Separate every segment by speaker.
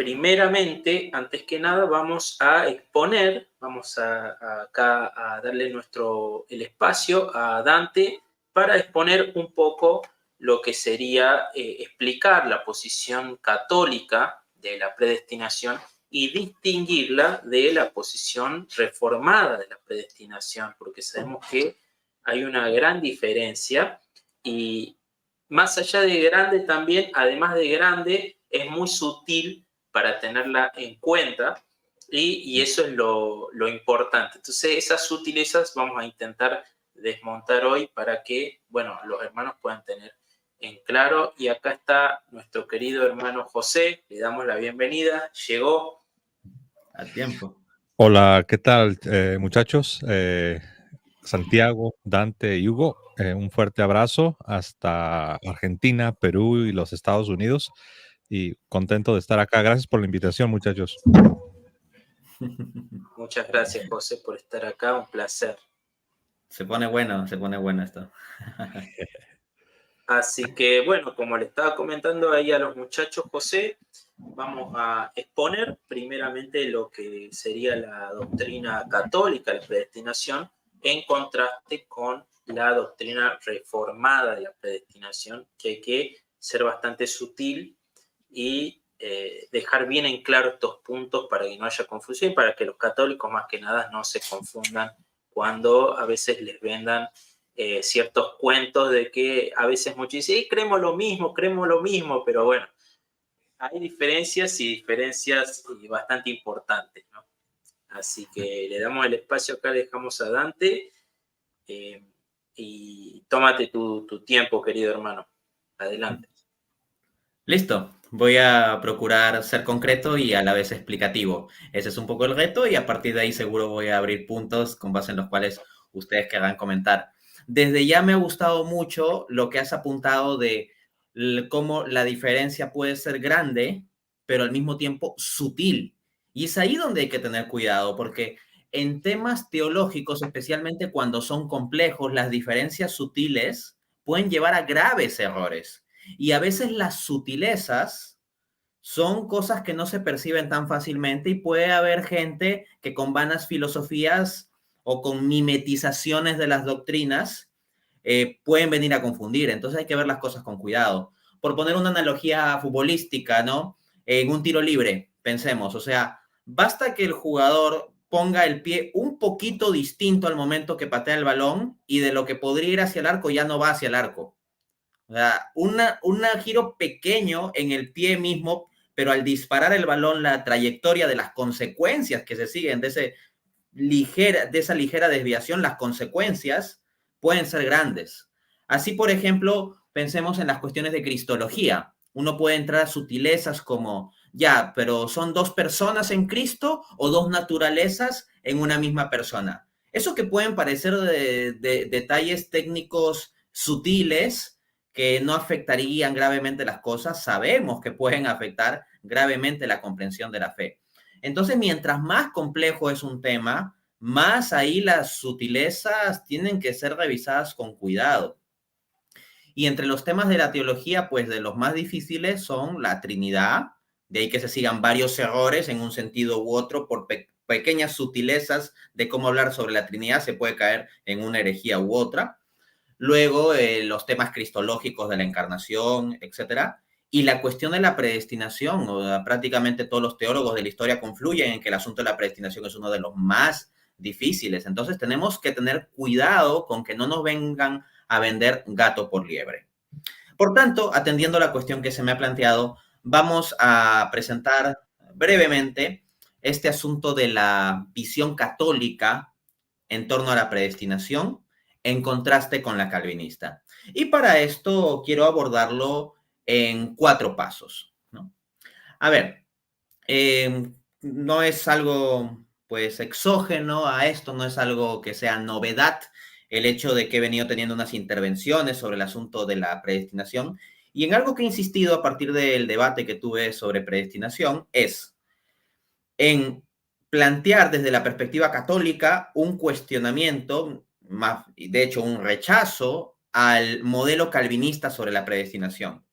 Speaker 1: primeramente, antes que nada, vamos a exponer, acá a darle el espacio a Dante para exponer un poco lo que sería explicar la posición católica de la predestinación y distinguirla de la posición reformada de la predestinación, porque sabemos que hay una gran diferencia y más allá de grande también, además de grande, es muy sutil para tenerla en cuenta y eso es lo importante. Entonces, esas sutilezas vamos a intentar desmontar hoy para que, bueno, los hermanos puedan tener en claro. Y acá está nuestro querido hermano José, le damos la bienvenida, llegó.
Speaker 2: A tiempo.
Speaker 3: Hola, ¿qué tal, muchachos? Santiago, Dante y Hugo, un fuerte abrazo hasta Argentina, Perú y los Estados Unidos. Y contento de estar acá. Gracias por la invitación, muchachos.
Speaker 1: Muchas gracias, José, por estar acá. Un placer.
Speaker 2: Se pone bueno esto.
Speaker 1: Así que, bueno, como le estaba comentando ahí a los muchachos, José, vamos a exponer primeramente lo que sería la doctrina católica, la predestinación, en contraste con la doctrina reformada de la predestinación, que hay que ser bastante sutil y dejar bien en claro estos puntos para que no haya confusión y para que los católicos más que nada no se confundan cuando a veces les vendan ciertos cuentos de que a veces muchos dicen, creemos lo mismo, pero bueno, hay diferencias bastante importantes, ¿no? Así que le damos el espacio acá, le dejamos a Dante y tómate tu tiempo, querido hermano. Adelante.
Speaker 2: Listo. Voy a procurar ser concreto y a la vez explicativo. Ese es un poco el reto y a partir de ahí seguro voy a abrir puntos con base en los cuales ustedes querrán comentar. Desde ya me ha gustado mucho lo que has apuntado de cómo la diferencia puede ser grande, pero al mismo tiempo sutil. Y es ahí donde hay que tener cuidado, porque en temas teológicos, especialmente cuando son complejos, las diferencias sutiles pueden llevar a graves errores. Y a veces las sutilezas son cosas que no se perciben tan fácilmente y puede haber gente que con vanas filosofías o con mimetizaciones de las doctrinas pueden venir a confundir. Entonces hay que ver las cosas con cuidado. Por poner una analogía futbolística, ¿no? En un tiro libre, pensemos, o sea, basta que el jugador ponga el pie un poquito distinto al momento que patea el balón y de lo que podría ir hacia el arco ya no va hacia el arco. O sea, un giro pequeño en el pie mismo, pero al disparar el balón, la trayectoria de las consecuencias que se siguen de esa ligera desviación, las consecuencias pueden ser grandes. Así, por ejemplo, pensemos en las cuestiones de cristología. Uno puede entrar a sutilezas como, ya, pero ¿son dos personas en Cristo o dos naturalezas en una misma persona? Eso que pueden parecer de detalles técnicos sutiles, que no afectarían gravemente las cosas, sabemos que pueden afectar gravemente la comprensión de la fe. Entonces, mientras más complejo es un tema, más ahí las sutilezas tienen que ser revisadas con cuidado. Y entre los temas de la teología, pues de los más difíciles son la Trinidad, de ahí que se sigan varios errores en un sentido u otro por pequeñas sutilezas de cómo hablar sobre la Trinidad, se puede caer en una herejía u otra. Luego, los temas cristológicos de la encarnación, etcétera. Y la cuestión de la predestinación, o sea, prácticamente todos los teólogos de la historia confluyen en que el asunto de la predestinación es uno de los más difíciles. Entonces tenemos que tener cuidado con que no nos vengan a vender gato por liebre. Por tanto, atendiendo a la cuestión que se me ha planteado, vamos a presentar brevemente este asunto de la visión católica en torno a la predestinación en contraste con la calvinista. Y para esto quiero abordarlo en 4 pasos, ¿no? A ver, no es algo pues exógeno a esto, no es algo que sea novedad el hecho de que he venido teniendo unas intervenciones sobre el asunto de la predestinación y en algo que he insistido a partir del debate que tuve sobre predestinación es en plantear desde la perspectiva católica un cuestionamiento, más, de hecho un rechazo al modelo calvinista sobre la predestinación.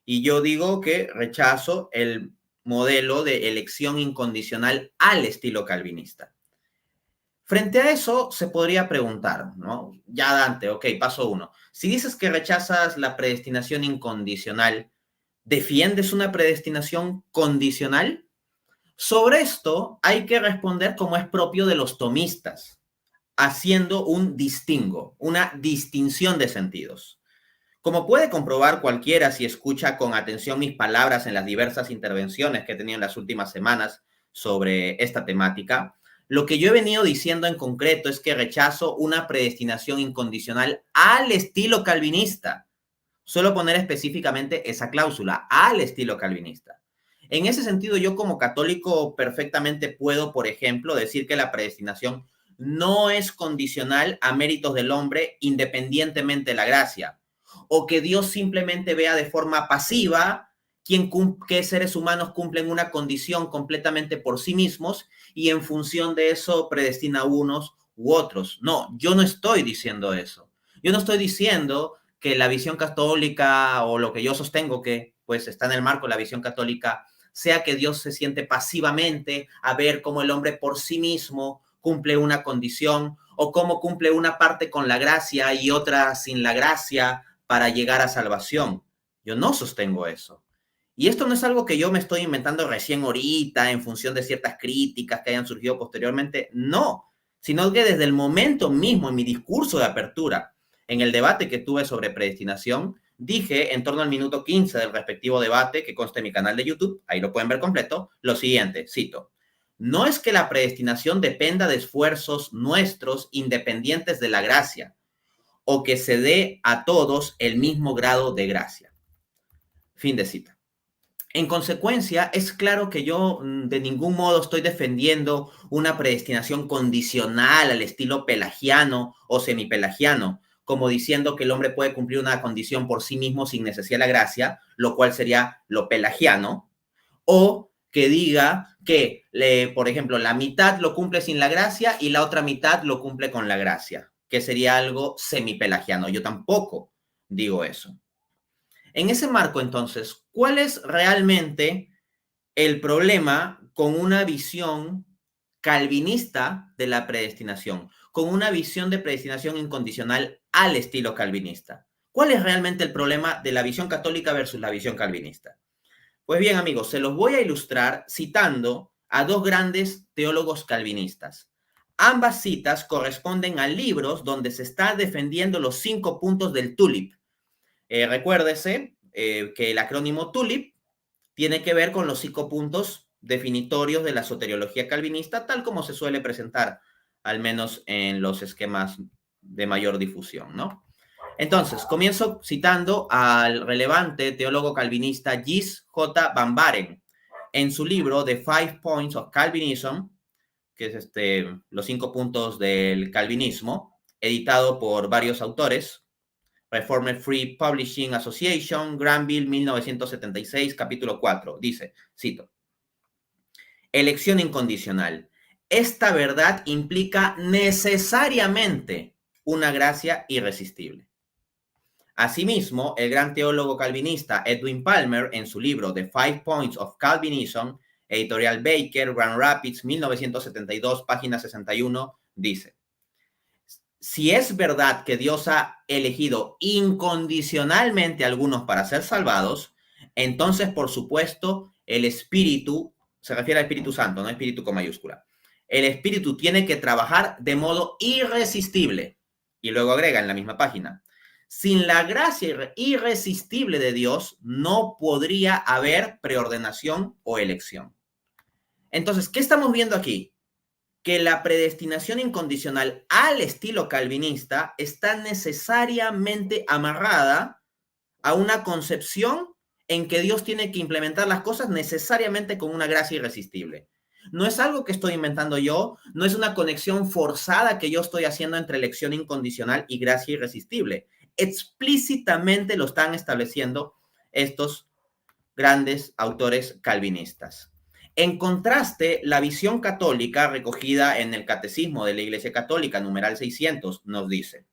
Speaker 2: Y yo digo que rechazo el modelo de elección incondicional al estilo calvinista. Frente a eso, se podría preguntar, ¿no? Ya, Dante, ok, paso 1. Si dices que rechazas la predestinación incondicional, ¿defiendes una predestinación condicional? Sobre esto hay que responder como es propio de los tomistas, haciendo un distingo, una distinción de sentidos. Como puede comprobar cualquiera si escucha con atención mis palabras en las diversas intervenciones que he tenido en las últimas semanas sobre esta temática, lo que yo he venido diciendo en concreto es que rechazo una predestinación incondicional al estilo calvinista. Suelo poner específicamente esa cláusula, al estilo calvinista. En ese sentido, yo como católico perfectamente puedo, por ejemplo, decir que la predestinación no es condicional a méritos del hombre independientemente de la gracia, o que Dios simplemente vea de forma pasiva qué seres humanos cumplen una condición completamente por sí mismos y en función de eso predestina a unos u otros. No, yo no estoy diciendo eso. Yo no estoy diciendo que la visión católica o lo que yo sostengo que pues está en el marco de la visión católica sea que Dios se siente pasivamente a ver cómo el hombre por sí mismo cumple una condición o cómo cumple una parte con la gracia y otra sin la gracia para llegar a salvación. Yo no sostengo eso. Y esto no es algo que yo me estoy inventando recién ahorita en función de ciertas críticas que hayan surgido posteriormente. No, sino que desde el momento mismo en mi discurso de apertura, en el debate que tuve sobre predestinación, dije en torno al minuto 15 del respectivo debate que consta en mi canal de YouTube, ahí lo pueden ver completo, lo siguiente, cito: no es que la predestinación dependa de esfuerzos nuestros independientes de la gracia, o que se dé a todos el mismo grado de gracia. Fin de cita. En consecuencia, es claro que yo de ningún modo estoy defendiendo una predestinación condicional al estilo pelagiano o semipelagiano, como diciendo que el hombre puede cumplir una condición por sí mismo sin necesidad de la gracia, lo cual sería lo pelagiano, o que diga que, por ejemplo, la mitad lo cumple sin la gracia y la otra mitad lo cumple con la gracia, que sería algo semipelagiano. Yo tampoco digo eso. En ese marco, entonces, ¿cuál es realmente el problema con una visión calvinista de la predestinación, con una visión de predestinación incondicional al estilo calvinista? ¿Cuál es realmente el problema de la visión católica versus la visión calvinista? Pues bien, amigos, se los voy a ilustrar citando a dos grandes teólogos calvinistas. Ambas citas corresponden a libros donde se está defendiendo los 5 puntos del TULIP. Recuérdese que el acrónimo TULIP tiene que ver con los 5 puntos definitorios de la soteriología calvinista, tal como se suele presentar, al menos en los esquemas de mayor difusión, ¿no? Entonces, comienzo citando al relevante teólogo calvinista Gis J. Van Baren en su libro The 5 Points of Calvinism, que es los 5 puntos del calvinismo, editado por varios autores, Reformer Free Publishing Association, Granville, 1976, capítulo 4. Dice, cito: elección incondicional. Esta verdad implica necesariamente una gracia irresistible. Asimismo, el gran teólogo calvinista Edwin Palmer, en su libro The 5 Points of Calvinism, editorial Baker, Grand Rapids, 1972, página 61, dice: si es verdad que Dios ha elegido incondicionalmente a algunos para ser salvados, entonces, por supuesto, el Espíritu, se refiere al Espíritu Santo, no Espíritu con mayúscula, el Espíritu tiene que trabajar de modo irresistible. Y luego agrega en la misma página: sin la gracia irresistible de Dios, no podría haber preordenación o elección. Entonces, ¿qué estamos viendo aquí? Que la predestinación incondicional al estilo calvinista está necesariamente amarrada a una concepción en que Dios tiene que implementar las cosas necesariamente con una gracia irresistible. No es algo que estoy inventando yo, no es una conexión forzada que yo estoy haciendo entre elección incondicional y gracia irresistible. Explícitamente lo están estableciendo estos grandes autores calvinistas. En contraste, la visión católica recogida en el Catecismo de la Iglesia Católica, numeral 600, nos dice: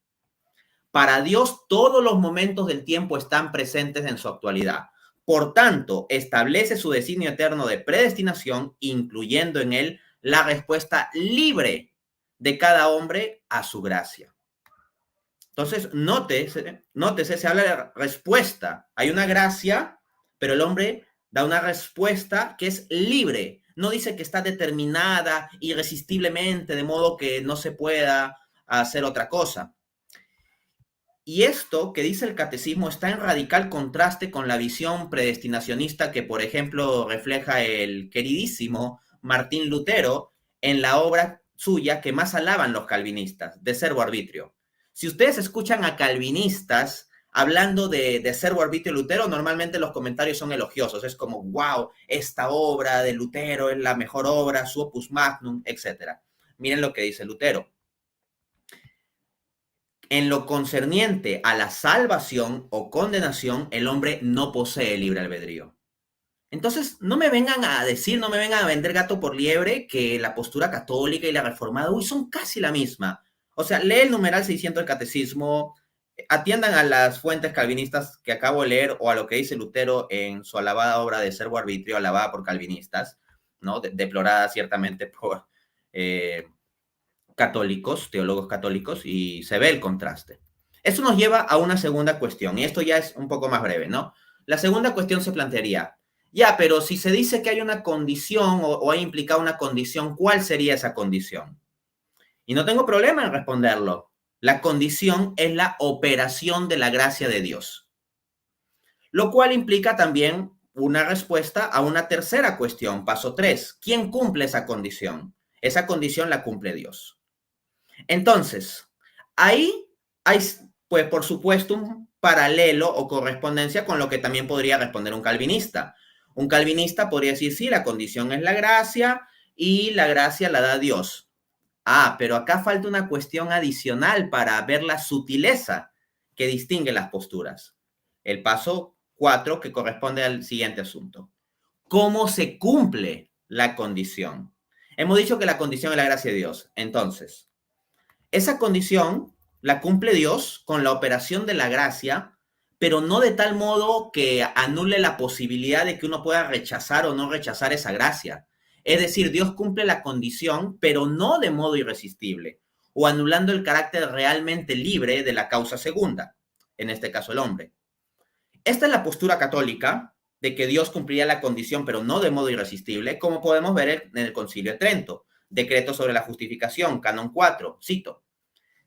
Speaker 2: para Dios todos los momentos del tiempo están presentes en su actualidad. Por tanto, establece su designio eterno de predestinación, incluyendo en él la respuesta libre de cada hombre a su gracia. Entonces, nótese, se habla de respuesta. Hay una gracia, pero el hombre da una respuesta que es libre. No dice que está determinada irresistiblemente, de modo que no se pueda hacer otra cosa. Y esto que dice el catecismo está en radical contraste con la visión predestinacionista que, por ejemplo, refleja el queridísimo Martín Lutero en la obra suya que más alaban los calvinistas, De Servo Arbitrio. Si ustedes escuchan a calvinistas hablando de Servo Arbitrio Lutero, normalmente los comentarios son elogiosos. Es como, wow, esta obra de Lutero es la mejor obra, su opus magnum, etc. Miren lo que dice Lutero. En lo concerniente a la salvación o condenación, el hombre no posee libre albedrío. Entonces, no me vengan a decir, no me vengan a vender gato por liebre que la postura católica y la reformada, son casi la misma. O sea, lee el numeral 600 del catecismo, atiendan a las fuentes calvinistas que acabo de leer o a lo que dice Lutero en su alabada obra de Servo Arbitrio, alabada por calvinistas, ¿no? Deplorada ciertamente por católicos, teólogos católicos, y se ve el contraste. Esto nos lleva a una segunda cuestión, y esto ya es un poco más breve, ¿no? La segunda cuestión se plantearía, ya, pero si se dice que hay una condición o hay implicado una condición, ¿cuál sería esa condición? Y no tengo problema en responderlo. La condición es la operación de la gracia de Dios, lo cual implica también una respuesta a una tercera cuestión, paso 3. ¿Quién cumple esa condición? Esa condición la cumple Dios. Entonces, ahí hay, pues, por supuesto, un paralelo o correspondencia con lo que también podría responder un calvinista. Un calvinista podría decir, sí, la condición es la gracia y la gracia la da Dios. Ah, pero acá falta una cuestión adicional para ver la sutileza que distingue las posturas. El paso 4 que corresponde al siguiente asunto. ¿Cómo se cumple la condición? Hemos dicho que la condición es la gracia de Dios. Entonces, esa condición la cumple Dios con la operación de la gracia, pero no de tal modo que anule la posibilidad de que uno pueda rechazar o no rechazar esa gracia. Es decir, Dios cumple la condición, pero no de modo irresistible, o anulando el carácter realmente libre de la causa segunda, en este caso el hombre. Esta es la postura católica de que Dios cumplía la condición, pero no de modo irresistible, como podemos ver en el Concilio de Trento. Decreto sobre la justificación, canon 4, cito.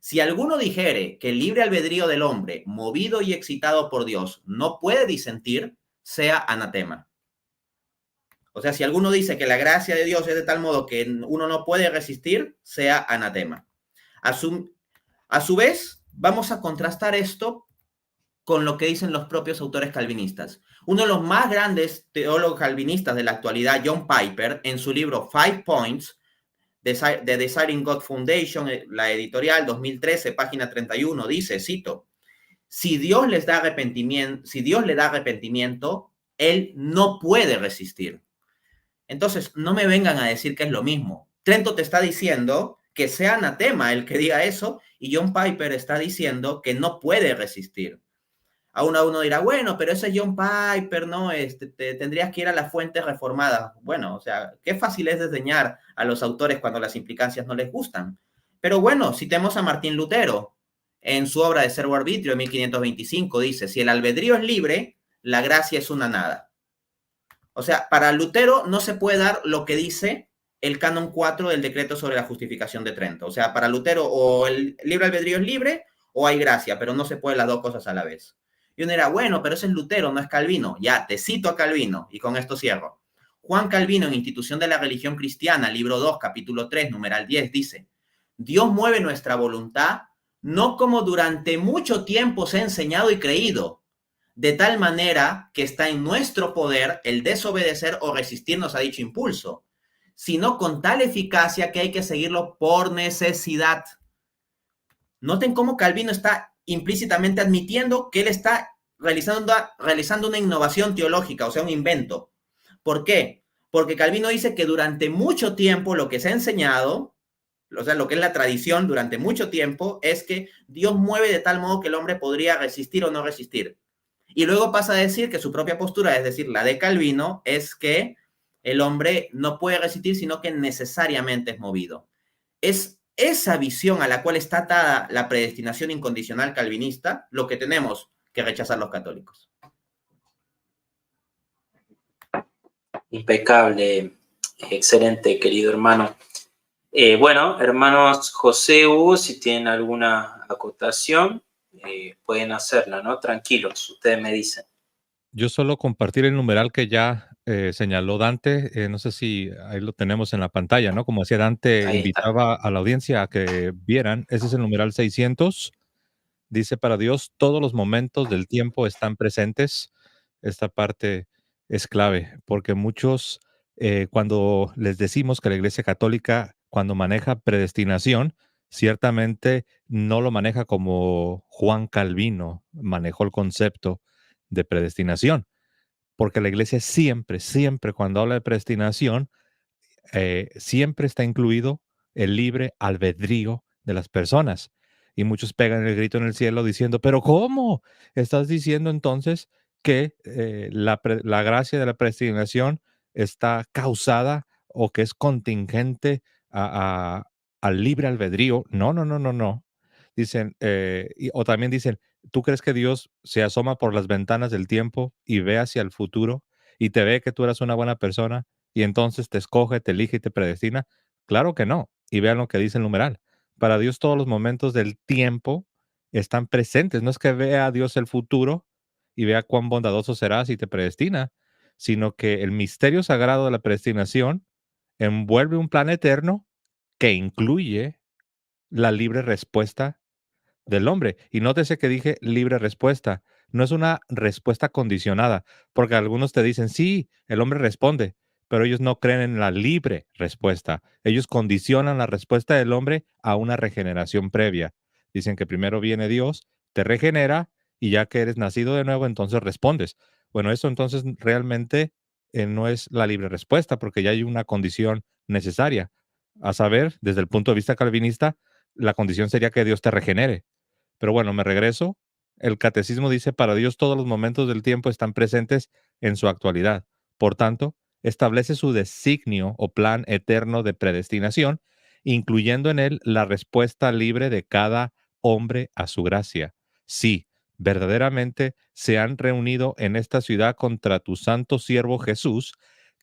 Speaker 2: Si alguno dijere que el libre albedrío del hombre, movido y excitado por Dios, no puede disentir, sea anatema. O sea, si alguno dice que la gracia de Dios es de tal modo que uno no puede resistir, sea anatema. A su vez, vamos a contrastar esto con lo que dicen los propios autores calvinistas. Uno de los más grandes teólogos calvinistas de la actualidad, John Piper, en su libro 5 Points, The Desiring God Foundation, la editorial 2013, página 31, dice, cito, si Dios le da arrepentimiento, él no puede resistir. Entonces, no me vengan a decir que es lo mismo. Trento te está diciendo que sea anatema el que diga eso, y John Piper está diciendo que no puede resistir. Aún a uno dirá, bueno, pero ese es John Piper, ¿no? Tendrías que ir a las fuentes reformadas. Bueno, o sea, qué fácil es desdeñar a los autores cuando las implicancias no les gustan. Pero bueno, citemos a Martín Lutero. En su obra de Servo Arbitrio, en 1525, dice, si el albedrío es libre, la gracia es una nada. O sea, para Lutero no se puede dar lo que dice el canon 4 del decreto sobre la justificación de Trento. O sea, para Lutero o el libre albedrío es libre o hay gracia, pero no se pueden las dos cosas a la vez. Y uno dirá, bueno, pero ese es Lutero, no es Calvino. Ya, te cito a Calvino y con esto cierro. Juan Calvino, en Institución de la Religión Cristiana, libro 2, capítulo 3, numeral 10, dice, Dios mueve nuestra voluntad no como durante mucho tiempo se ha enseñado y creído, de tal manera que está en nuestro poder el desobedecer o resistirnos a dicho impulso, sino con tal eficacia que hay que seguirlo por necesidad. Noten cómo Calvino está implícitamente admitiendo que él está realizando una innovación teológica, o sea, un invento. ¿Por qué? Porque Calvino dice que durante mucho tiempo lo que se ha enseñado, o sea, lo que es la tradición durante mucho tiempo, es que Dios mueve de tal modo que el hombre podría resistir o no resistir. Y luego pasa a decir que su propia postura, es decir, la de Calvino, es que el hombre no puede resistir, sino que necesariamente es movido. Es esa visión a la cual está atada la predestinación incondicional calvinista lo que tenemos que rechazar los católicos.
Speaker 1: Impecable, excelente, querido hermano. Bueno, hermanos José, Hugo, si tienen alguna acotación, pueden hacerla, ¿no? Tranquilos, ustedes me dicen.
Speaker 3: Yo solo compartir el numeral que ya señaló Dante, no sé si ahí lo tenemos en la pantalla, ¿no? Como decía Dante,
Speaker 1: Ahí está.
Speaker 3: invitaba a la audiencia a que vieran, ese es el numeral 600, dice, para Dios todos los momentos del tiempo están presentes. Esta parte es clave, porque muchos, cuando les decimos que la Iglesia Católica, cuando maneja predestinación, ciertamente no lo maneja como Juan Calvino manejó el concepto de predestinación, porque la Iglesia siempre, siempre, cuando habla de predestinación, siempre está incluido el libre albedrío de las personas. Y muchos pegan el grito en el cielo diciendo, pero ¿cómo? ¿Estás diciendo entonces que la gracia de la predestinación está causada o que es contingente a- a- al libre albedrío? No, no, no, no, no. Dicen, o también dicen, ¿tú crees que Dios se asoma por las ventanas del tiempo y ve hacia el futuro y te ve que tú eras una buena persona y entonces te escoge, te elige y te predestina? Claro que no. Y vean lo que dice el numeral. Para Dios todos los momentos del tiempo están presentes. No es que vea a Dios el futuro y vea cuán bondadoso serás y te predestina, sino que el misterio sagrado de la predestinación envuelve un plan eterno que incluye la libre respuesta del hombre. Y nótese que dije libre respuesta. No es una respuesta condicionada, porque algunos te dicen, sí, el hombre responde, pero ellos no creen en la libre respuesta. Ellos condicionan la respuesta del hombre a una regeneración previa. Dicen que primero viene Dios, te regenera y ya que eres nacido de nuevo, entonces respondes. Bueno, eso entonces realmente no es la libre respuesta, porque ya hay una condición necesaria. A saber, desde el punto de vista calvinista, la condición sería que Dios te regenere. Pero bueno, me regreso. El catecismo dice, para Dios todos los momentos del tiempo están presentes en su actualidad. Por tanto, establece su designio o plan eterno de predestinación, incluyendo en él la respuesta libre de cada hombre a su gracia. Sí, verdaderamente se han reunido en esta ciudad contra tu santo siervo Jesús,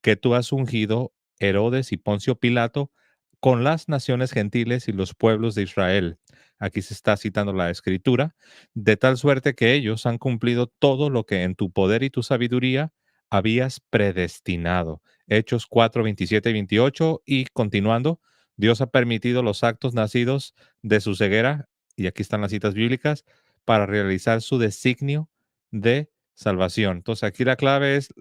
Speaker 3: que tú has ungido, Herodes y Poncio Pilato, con las naciones gentiles y los pueblos de Israel. Aquí se está citando la escritura, de tal suerte que ellos han cumplido todo lo que en tu poder y tu sabiduría habías predestinado. Hechos 4, 27 y 28 y continuando, Dios ha permitido los actos nacidos de su ceguera, y aquí están las citas bíblicas, para realizar su designio de salvación. Entonces aquí la clave es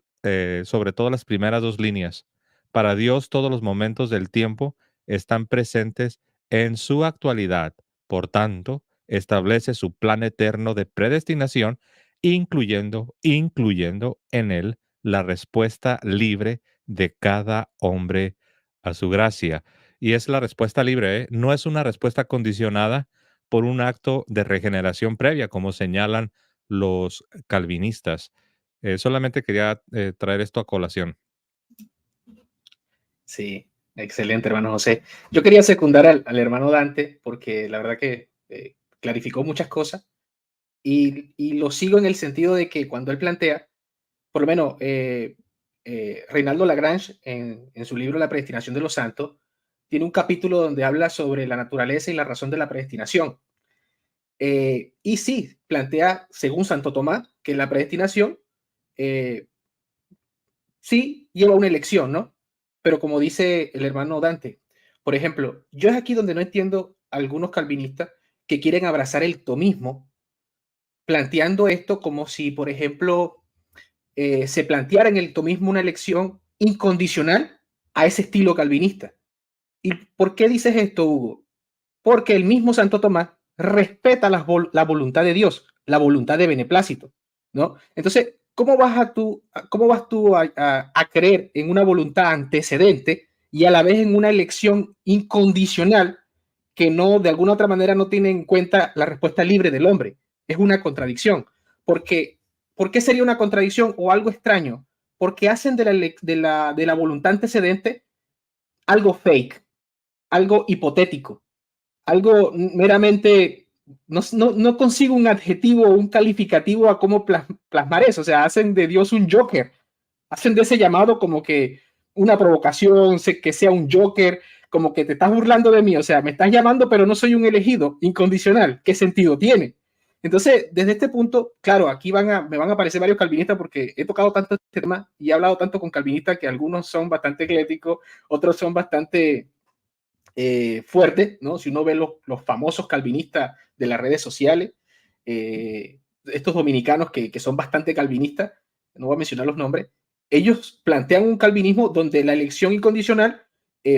Speaker 3: sobre todo las primeras dos líneas. Para Dios todos los momentos del tiempo están presentes en su actualidad. Por tanto, establece su plan eterno de predestinación, incluyendo en él la respuesta libre de cada hombre a su gracia. Y es la respuesta libre, ¿eh? No es una respuesta condicionada por un acto de regeneración previa, como señalan los calvinistas. Solamente quería traer esto a colación.
Speaker 4: Sí, excelente, hermano José. Yo quería secundar al hermano Dante porque la verdad que clarificó muchas cosas y lo sigo en el sentido de que cuando él plantea, por lo menos Reinaldo Lagrange en su libro La predestinación de los santos, tiene un capítulo donde habla sobre la naturaleza y la razón de la predestinación. Y sí, plantea, según Santo Tomás, que la predestinación sí lleva una elección, ¿no? Pero como dice el hermano Dante, por ejemplo, yo es aquí donde no entiendo a algunos calvinistas que quieren abrazar el tomismo, planteando esto como si, por ejemplo, se planteara en el tomismo una elección incondicional a ese estilo calvinista. ¿Y por qué dices esto, Hugo? Porque el mismo Santo Tomás respeta la voluntad de Dios, la voluntad de beneplácito, ¿no? Entonces, ¿cómo vas tú a creer en una voluntad antecedente y a la vez en una elección incondicional que no, de alguna otra manera, no tiene en cuenta la respuesta libre del hombre? Es una contradicción, porque ¿por qué sería una contradicción o algo extraño? Porque hacen de la voluntad antecedente algo fake, algo hipotético, algo meramente, no consigo un adjetivo o un calificativo a cómo plasmar eso. O sea, hacen de Dios un Joker, hacen de ese llamado como que una provocación, que sea un Joker, como que te estás burlando de mí, o sea, me estás llamando, pero no soy un elegido incondicional. ¿Qué sentido tiene? Entonces, desde este punto, claro, aquí me van a aparecer varios calvinistas porque he tocado tanto este tema y he hablado tanto con calvinistas que algunos son bastante ecléticos, otros son bastante fuertes, ¿no? Si uno ve los famosos calvinistas de las redes sociales, estos dominicanos que son bastante calvinistas, no voy a mencionar los nombres, ellos plantean un calvinismo donde la elección incondicional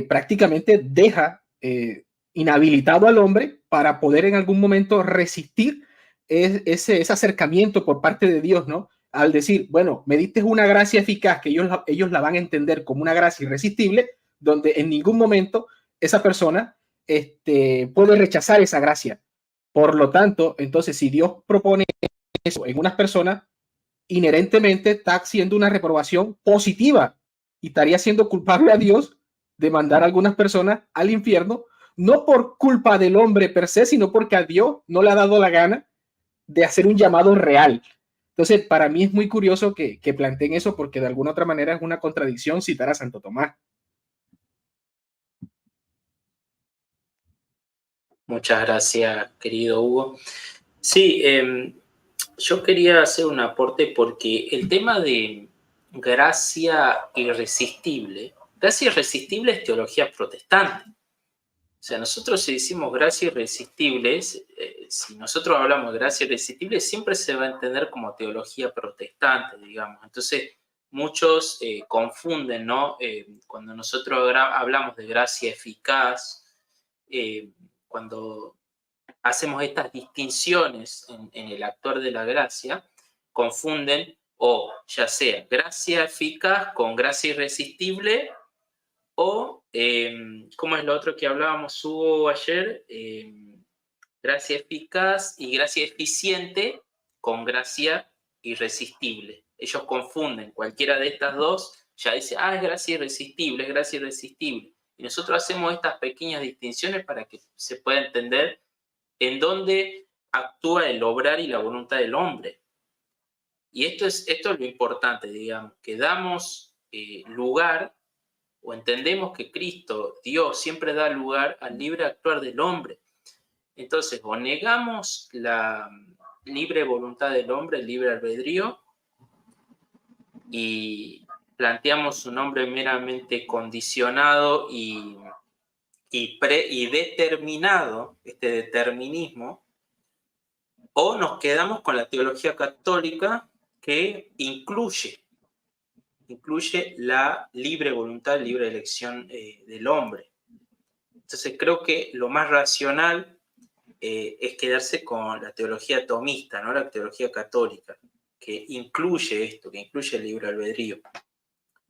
Speaker 4: prácticamente deja inhabilitado al hombre para poder en algún momento resistir ese acercamiento por parte de Dios, ¿no? Al decir, bueno, me diste una gracia eficaz que ellos la van a entender como una gracia irresistible, donde en ningún momento esa persona puede rechazar esa gracia. Por lo tanto, entonces, si Dios propone eso en unas personas, inherentemente está haciendo una reprobación positiva y estaría siendo culpable a Dios de mandar a algunas personas al infierno, no por culpa del hombre per se, sino porque a Dios no le ha dado la gana de hacer un llamado real. Entonces, para mí es muy curioso que planteen eso porque de alguna otra manera es una contradicción citar a Santo Tomás.
Speaker 1: Muchas gracias, querido Hugo. Sí, yo quería hacer un aporte porque el tema de gracia irresistible es teología protestante. O sea, nosotros si decimos gracia irresistible, si nosotros hablamos de gracia irresistible, siempre se va a entender como teología protestante, digamos. Entonces, muchos confunden, ¿no? Cuando nosotros hablamos de gracia eficaz, cuando hacemos estas distinciones en el actor de la gracia, confunden o ya sea gracia eficaz con gracia irresistible o, ¿cómo es lo otro que hablábamos, Hugo, ayer? Gracia eficaz y gracia eficiente con gracia irresistible. Ellos confunden cualquiera de estas dos, ya dice, es gracia irresistible, es gracia irresistible. Y nosotros hacemos estas pequeñas distinciones para que se pueda entender en dónde actúa el obrar y la voluntad del hombre. Y esto es lo importante, digamos, que damos lugar o entendemos que Cristo, Dios, siempre da lugar al libre actuar del hombre. Entonces, o negamos la libre voluntad del hombre, el libre albedrío, y planteamos un hombre meramente condicionado y determinado, este determinismo, o nos quedamos con la teología católica que incluye la libre voluntad, libre elección del hombre. Entonces creo que lo más racional es quedarse con la teología tomista, ¿no? La teología católica, que incluye esto, que incluye el libre albedrío.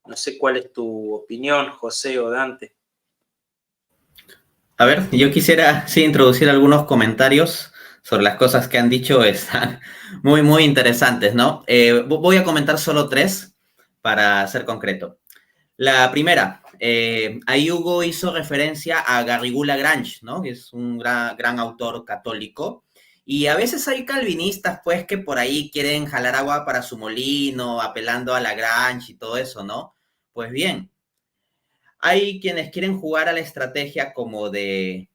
Speaker 1: No sé cuál es tu opinión, José o Dante.
Speaker 2: A ver, yo quisiera introducir algunos comentarios sobre las cosas que han dicho, están muy, muy interesantes, ¿no? Voy a comentar solo 3 para ser concreto. La primera, ahí Hugo hizo referencia a Garrigou-Lagrange, ¿no? Que es un gran autor católico. Y a veces hay calvinistas, pues, que por ahí quieren jalar agua para su molino, apelando a Lagrange y todo eso, ¿no? Pues bien, hay quienes quieren jugar a la estrategia como de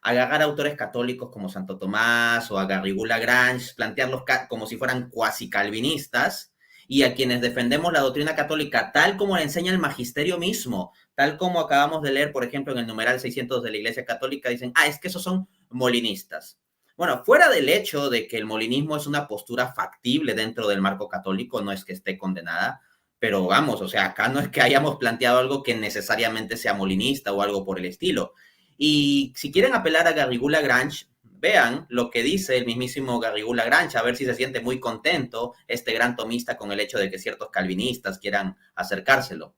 Speaker 2: agarrar autores católicos como Santo Tomás o a Garrigou-Lagrange, plantearlos como si fueran cuasi calvinistas, y a quienes defendemos la doctrina católica tal como la enseña el magisterio mismo, tal como acabamos de leer, por ejemplo, en el numeral 600 de la Iglesia Católica, dicen, es que esos son molinistas. Bueno, fuera del hecho de que el molinismo es una postura factible dentro del marco católico, no es que esté condenada, pero vamos, o sea, acá no es que hayamos planteado algo que necesariamente sea molinista o algo por el estilo. Y si quieren apelar a Garrigou-Lagrange, vean lo que dice el mismísimo Garrigou-Lagrange, a ver si se siente muy contento este gran tomista con el hecho de que ciertos calvinistas quieran acercárselo.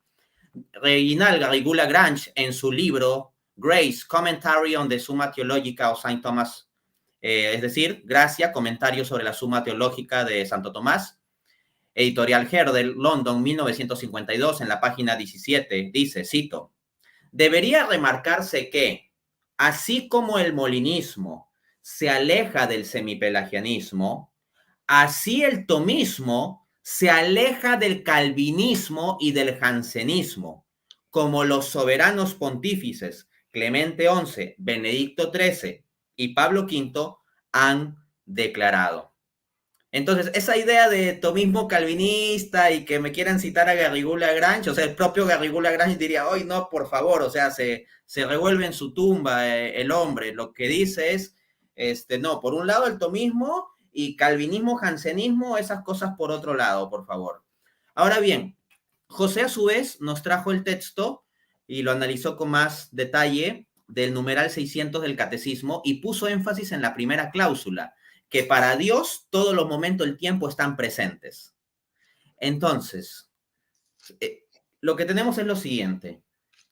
Speaker 2: Reginald Garrigou-Lagrange, en su libro Grace, Commentary on the Summa Theologica of St. Thomas es decir, Gracia, comentario sobre la Suma Teológica de Santo Tomás, editorial Herder, London, 1952, en la página 17, dice, cito, debería remarcarse que, así como el molinismo se aleja del semipelagianismo, así el tomismo se aleja del calvinismo y del jansenismo, como los soberanos pontífices Clemente XI, Benedicto XIII y Pablo V han declarado. Entonces, esa idea de tomismo calvinista y que me quieran citar a Garrigou-Lagrange, o sea, el propio Garrigou-Lagrange diría, hoy no, por favor, o sea, se revuelve en su tumba el hombre. Lo que dice es, no, por un lado el tomismo y calvinismo, jansenismo, esas cosas por otro lado, por favor. Ahora bien, José a su vez nos trajo el texto y lo analizó con más detalle del numeral 600 del Catecismo y puso énfasis en la primera cláusula, que para Dios todos los momentos del tiempo están presentes. Entonces, lo que tenemos es lo siguiente.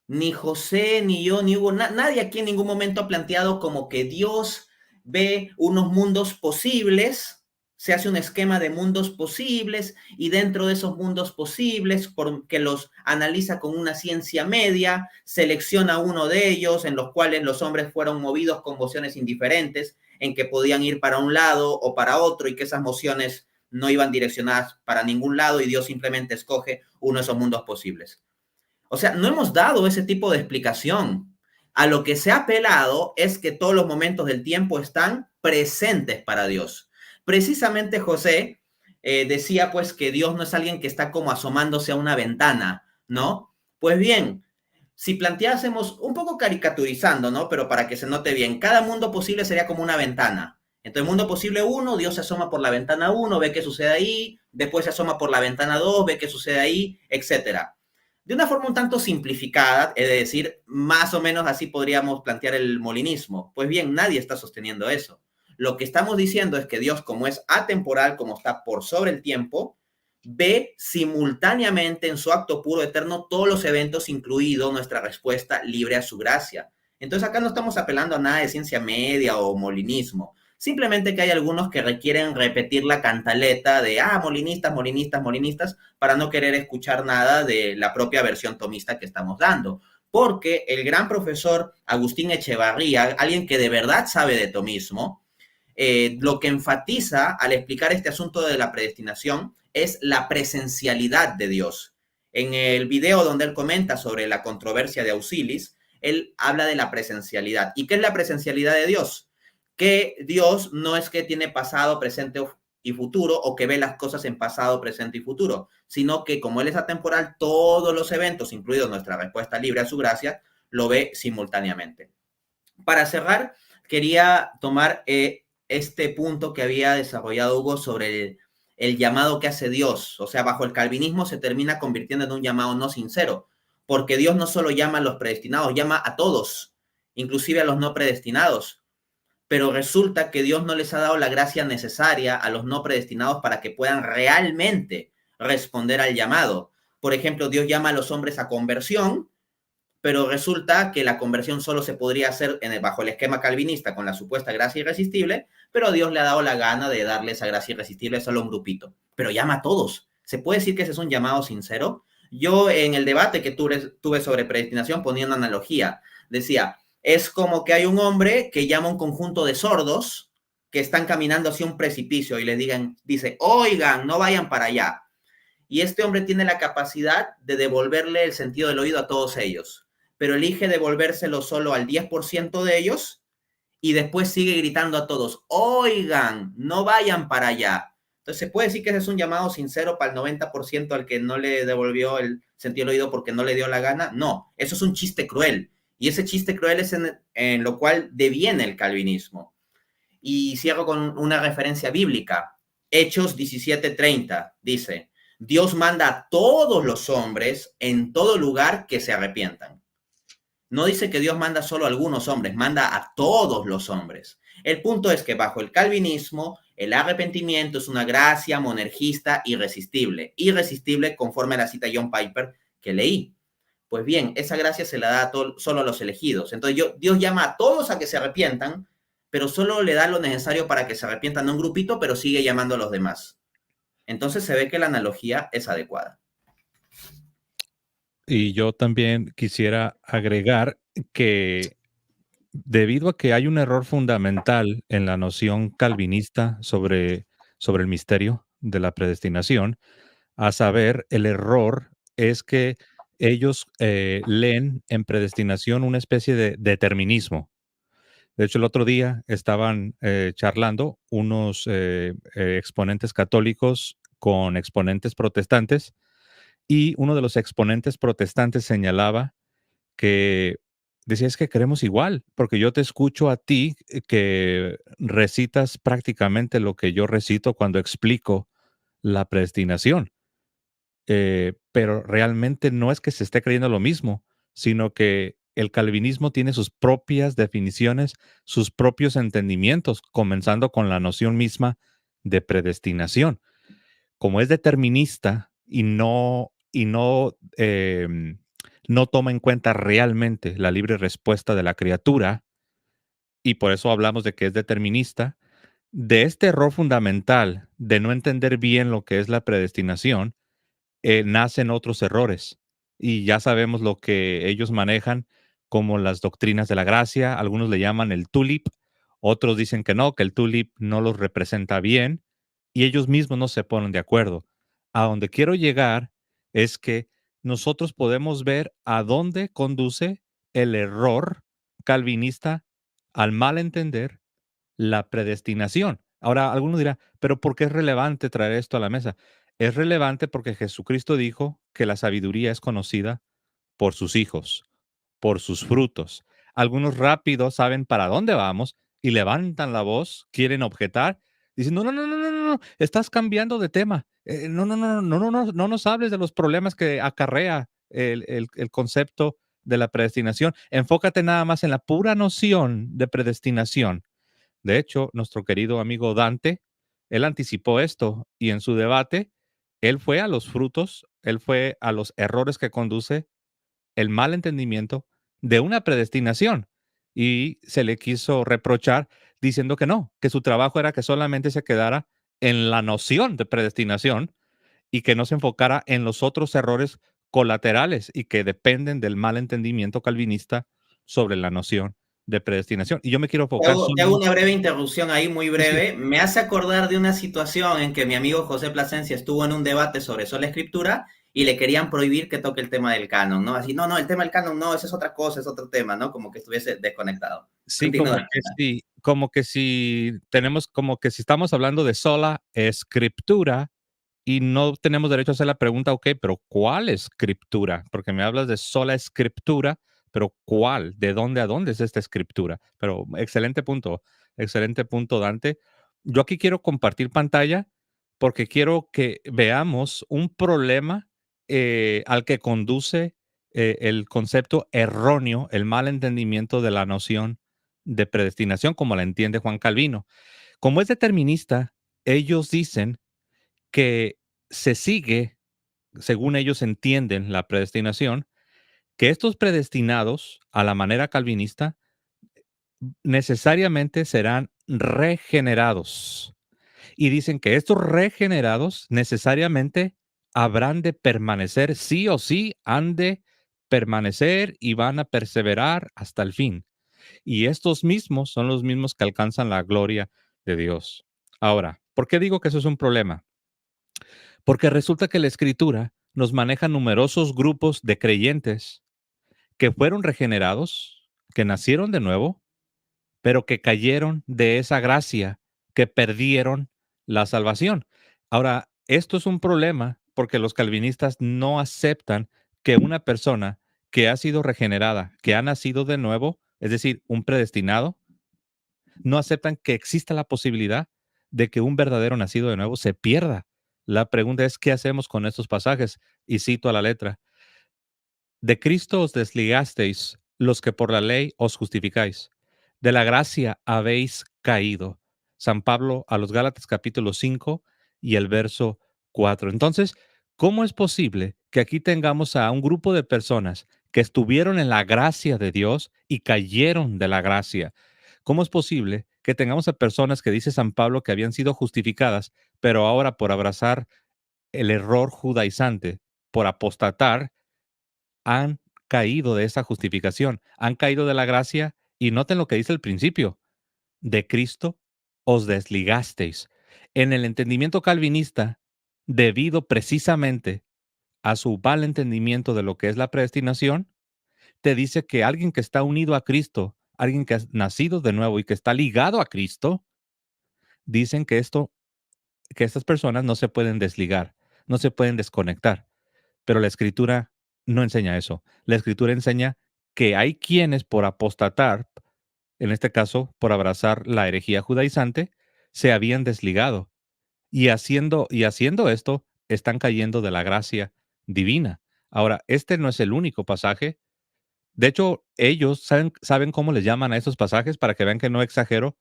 Speaker 2: Ni José, ni yo, ni Hugo, nadie aquí en ningún momento ha planteado como que Dios ve unos mundos posibles, se hace un esquema de mundos posibles y dentro de esos mundos posibles, porque los analiza con una ciencia media, selecciona uno de ellos en los cuales los hombres fueron movidos con mociones indiferentes, en que podían ir para un lado o para otro y que esas mociones no iban direccionadas para ningún lado y Dios simplemente escoge uno de esos mundos posibles. O sea, no hemos dado ese tipo de explicación. A lo que se ha apelado es que todos los momentos del tiempo están presentes para Dios. Precisamente José decía pues que Dios no es alguien que está como asomándose a una ventana, ¿no? Pues bien, si planteásemos, un poco caricaturizando, ¿no? Pero para que se note bien, cada mundo posible sería como una ventana. Entonces, mundo posible 1, Dios se asoma por la ventana 1, ve qué sucede ahí, después se asoma por la ventana 2, ve qué sucede ahí, etcétera. De una forma un tanto simplificada, es decir, más o menos así podríamos plantear el molinismo. Pues bien, nadie está sosteniendo eso. Lo que estamos diciendo es que Dios, como es atemporal, como está por sobre el tiempo, ve simultáneamente en su acto puro eterno todos los eventos, incluido nuestra respuesta libre a su gracia. Entonces acá no estamos apelando a nada de ciencia media o molinismo. Simplemente que hay algunos que requieren repetir la cantaleta de, molinistas, molinistas, molinistas, para no querer escuchar nada de la propia versión tomista que estamos dando. Porque el gran profesor Agustín Echevarría, alguien que de verdad sabe de tomismo, lo que enfatiza al explicar este asunto de la predestinación es la presencialidad de Dios. En el video donde él comenta sobre la controversia de Auxilis, él habla de la presencialidad. ¿Y qué es la presencialidad de Dios? Que Dios no es que tiene pasado, presente y futuro, o que ve las cosas en pasado, presente y futuro, sino que como Él es atemporal, todos los eventos, incluido nuestra respuesta libre a su gracia, lo ve simultáneamente. Para cerrar, quería tomar este punto que había desarrollado Hugo sobre el llamado que hace Dios. O sea, bajo el calvinismo se termina convirtiendo en un llamado no sincero, porque Dios no solo llama a los predestinados, llama a todos, inclusive a los no predestinados. Pero resulta que Dios no les ha dado la gracia necesaria a los no predestinados para que puedan realmente responder al llamado. Por ejemplo, Dios llama a los hombres a conversión, pero resulta que la conversión solo se podría hacer bajo el esquema calvinista con la supuesta gracia irresistible, pero Dios le ha dado la gana de darle esa gracia irresistible solo a un grupito. Pero llama a todos. ¿Se puede decir que ese es un llamado sincero? Yo en el debate que tuve sobre predestinación ponía una analogía. Decía, es como que hay un hombre que llama a un conjunto de sordos que están caminando hacia un precipicio y les dice, oigan, no vayan para allá. Y este hombre tiene la capacidad de devolverle el sentido del oído a todos ellos, pero elige devolvérselo solo al 10% de ellos y después sigue gritando a todos, oigan, no vayan para allá. Entonces, ¿se puede decir que ese es un llamado sincero para el 90% al que no le devolvió el sentido del oído porque no le dio la gana? No, eso es un chiste cruel. Y ese chiste cruel es en lo cual deviene el calvinismo. Y cierro con una referencia bíblica. Hechos 17:30 dice, Dios manda a todos los hombres en todo lugar que se arrepientan. No dice que Dios manda solo a algunos hombres, manda a todos los hombres. El punto es que bajo el calvinismo, el arrepentimiento es una gracia monergista irresistible. Irresistible conforme a la cita John Piper que leí. Pues bien, esa gracia se la da solo a los elegidos. Entonces Dios llama a todos a que se arrepientan, pero solo le da lo necesario para que se arrepientan a un grupito, pero sigue llamando a los demás. Entonces se ve que la analogía es adecuada.
Speaker 3: Y yo también quisiera agregar que debido a que hay un error fundamental en la noción calvinista sobre el misterio de la predestinación, a saber, el error es que ellos leen en predestinación una especie de determinismo. De hecho, el otro día estaban charlando unos exponentes católicos con exponentes protestantes y uno de los exponentes protestantes señalaba que decía, es que queremos igual, porque yo te escucho a ti que recitas prácticamente lo que yo recito cuando explico la predestinación. Pero realmente no es que se esté creyendo lo mismo, sino que el calvinismo tiene sus propias definiciones, sus propios entendimientos, comenzando con la noción misma de predestinación. Como es determinista y no toma en cuenta realmente la libre respuesta de la criatura, y por eso hablamos de que es determinista, de este error fundamental de no entender bien lo que es la predestinación, nacen otros errores. Y ya sabemos lo que ellos manejan como las doctrinas de la gracia. Algunos le llaman el tulip, otros dicen que no, que el tulip no los representa bien y ellos mismos no se ponen de acuerdo. A donde quiero llegar es que nosotros podemos ver a dónde conduce el error calvinista al mal entender la predestinación. Ahora, alguno dirá, pero ¿por qué es relevante traer esto a la mesa? Es relevante porque Jesucristo dijo que la sabiduría es conocida por sus hijos, por sus frutos. Algunos rápidos saben para dónde vamos y levantan la voz, quieren objetar, dicen, no, no, no, no, no, no, no, estás cambiando de tema. No, no, no, no, no, no, no nos hables de los problemas que acarrea el concepto de la predestinación. Enfócate nada más en la pura noción de predestinación. De hecho, nuestro querido amigo Dante, él anticipó esto y en su debate, él fue a los frutos, él fue a los errores que conduce el mal entendimiento de una predestinación y se le quiso reprochar diciendo que no, que su trabajo era que solamente se quedara en la noción de predestinación y que no se enfocara en los otros errores colaterales y que dependen del mal entendimiento calvinista sobre la noción de predestinación. Y yo me quiero enfocar
Speaker 2: Te hago
Speaker 3: solamente.
Speaker 2: una breve interrupción ahí, muy
Speaker 3: Sí, sí.
Speaker 2: breve. Me hace acordar de una situación en que mi amigo José Plasencia estuvo en un debate sobre sola escritura y le querían prohibir que toque el tema del canon, ¿no? Así, no, no, el tema del canon no, esa es otra cosa, es otro tema, ¿no? Como que estuviese desconectado.
Speaker 3: Sí,
Speaker 2: Continúa.
Speaker 3: como que si estamos hablando de sola escritura y no tenemos derecho a hacer la pregunta, ok, pero ¿cuál escritura? Porque me hablas de sola escritura, pero ¿cuál? ¿De dónde a dónde es esta escritura? Pero excelente punto, Dante. Yo aquí quiero compartir pantalla porque quiero que veamos un problema al que conduce el concepto erróneo, el mal entendimiento de la noción de predestinación, como la entiende Juan Calvino. Como es determinista, ellos dicen que se sigue, según ellos entienden la predestinación, que estos predestinados, a la manera calvinista, necesariamente serán regenerados. Y dicen que estos regenerados necesariamente habrán de permanecer, sí o sí, han de permanecer y van a perseverar hasta el fin. Y estos mismos son los mismos que alcanzan la gloria de Dios. Ahora, ¿por qué digo que eso es un problema? Porque resulta que la escritura nos maneja numerosos grupos de creyentes que fueron regenerados, que nacieron de nuevo, pero que cayeron de esa gracia, que perdieron la salvación. Ahora, esto es un problema porque los calvinistas no aceptan que una persona que ha sido regenerada, que ha nacido de nuevo, es decir, un predestinado, no aceptan que exista la posibilidad de que un verdadero nacido de nuevo se pierda. La pregunta es, ¿qué hacemos con estos pasajes? Y cito a la letra. De Cristo os desligasteis los que por la ley os justificáis. De la gracia habéis caído. San Pablo a los Gálatas capítulo 5 y el verso 4. Entonces, ¿cómo es posible que aquí tengamos a un grupo de personas que estuvieron en la gracia de Dios y cayeron de la gracia? ¿Cómo es posible que que tengamos a personas que dice San Pablo que habían sido justificadas, pero ahora por abrazar el error judaizante, por apostatar, han caído de esa justificación, han caído de la gracia y noten lo que dice el principio, de Cristo os desligasteis. En el entendimiento calvinista, debido precisamente a su mal entendimiento de lo que es la predestinación, te dice que alguien que está unido a Cristo, alguien que ha nacido de nuevo y que está ligado a Cristo, dicen que estas personas no se pueden desligar, no se pueden desconectar. Pero la Escritura no enseña eso. La Escritura enseña que hay quienes por apostatar, en este caso por abrazar la herejía judaizante, se habían desligado. Y haciendo esto, están cayendo de la gracia divina. Ahora, este no es el único pasaje. De hecho, ellos saben cómo les llaman a estos pasajes para que vean que no exagero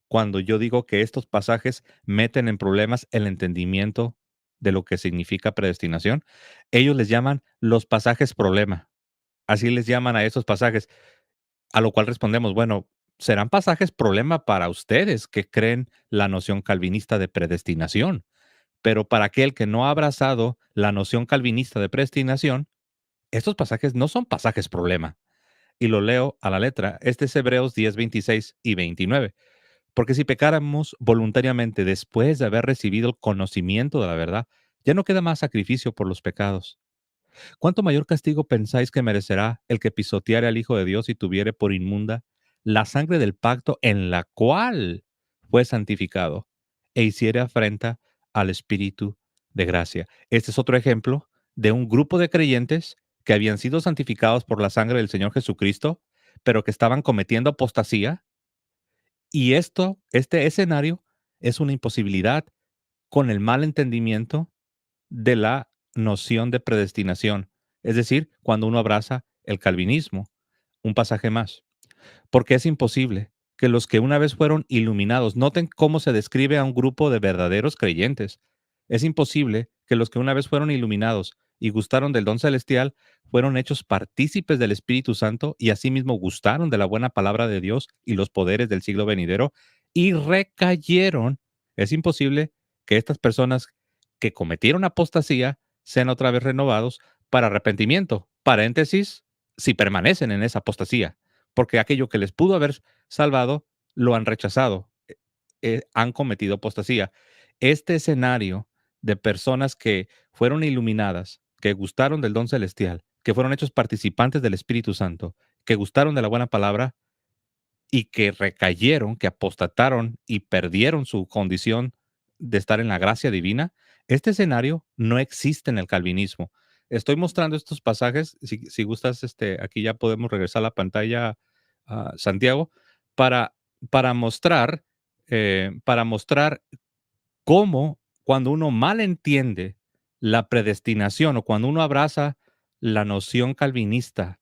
Speaker 3: cuando yo digo que estos pasajes meten en problemas el entendimiento de lo que significa predestinación. Ellos les llaman los pasajes problema. Así les llaman a esos pasajes, a lo cual respondemos, bueno, serán pasajes problema para ustedes que creen la noción calvinista de predestinación, pero para aquel que no ha abrazado la noción calvinista de predestinación, estos pasajes no son pasajes problema. Y lo leo a la letra. Este es Hebreos 10, 26 y 29. Porque si pecáramos voluntariamente después de haber recibido el conocimiento de la verdad, ya no queda más sacrificio por los pecados. ¿Cuánto mayor castigo pensáis que merecerá el que pisoteare al Hijo de Dios y tuviere por inmunda la sangre del pacto en la cual fue santificado e hiciere afrenta al Espíritu de gracia? Este es otro ejemplo de un grupo de creyentes que habían sido santificados por la sangre del Señor Jesucristo, pero que estaban cometiendo apostasía. Y este escenario es una imposibilidad con el mal entendimiento de la noción de predestinación, es decir, cuando uno abraza el calvinismo. Un pasaje más. Porque es imposible que los que una vez fueron iluminados, noten cómo se describe a un grupo de verdaderos creyentes. Es imposible que los que una vez fueron iluminados y gustaron del don celestial fueron hechos partícipes del Espíritu Santo y asimismo gustaron de la buena palabra de Dios y los poderes del siglo venidero y recayeron. Es imposible que estas personas que cometieron apostasía sean otra vez renovados para arrepentimiento. Paréntesis, si permanecen en esa apostasía, porque aquello que les pudo haber salvado lo han rechazado, han cometido apostasía. Este escenario de personas que fueron iluminadas, que gustaron del don celestial, que fueron hechos participantes del Espíritu Santo, que gustaron de la buena palabra y que recayeron, que apostataron y perdieron su condición de estar en la gracia divina, este escenario no existe en el calvinismo. Estoy mostrando estos pasajes, si gustas, aquí ya podemos regresar a la pantalla, Santiago, para, para mostrar cómo cuando uno mal entiende la predestinación o cuando uno abraza la noción calvinista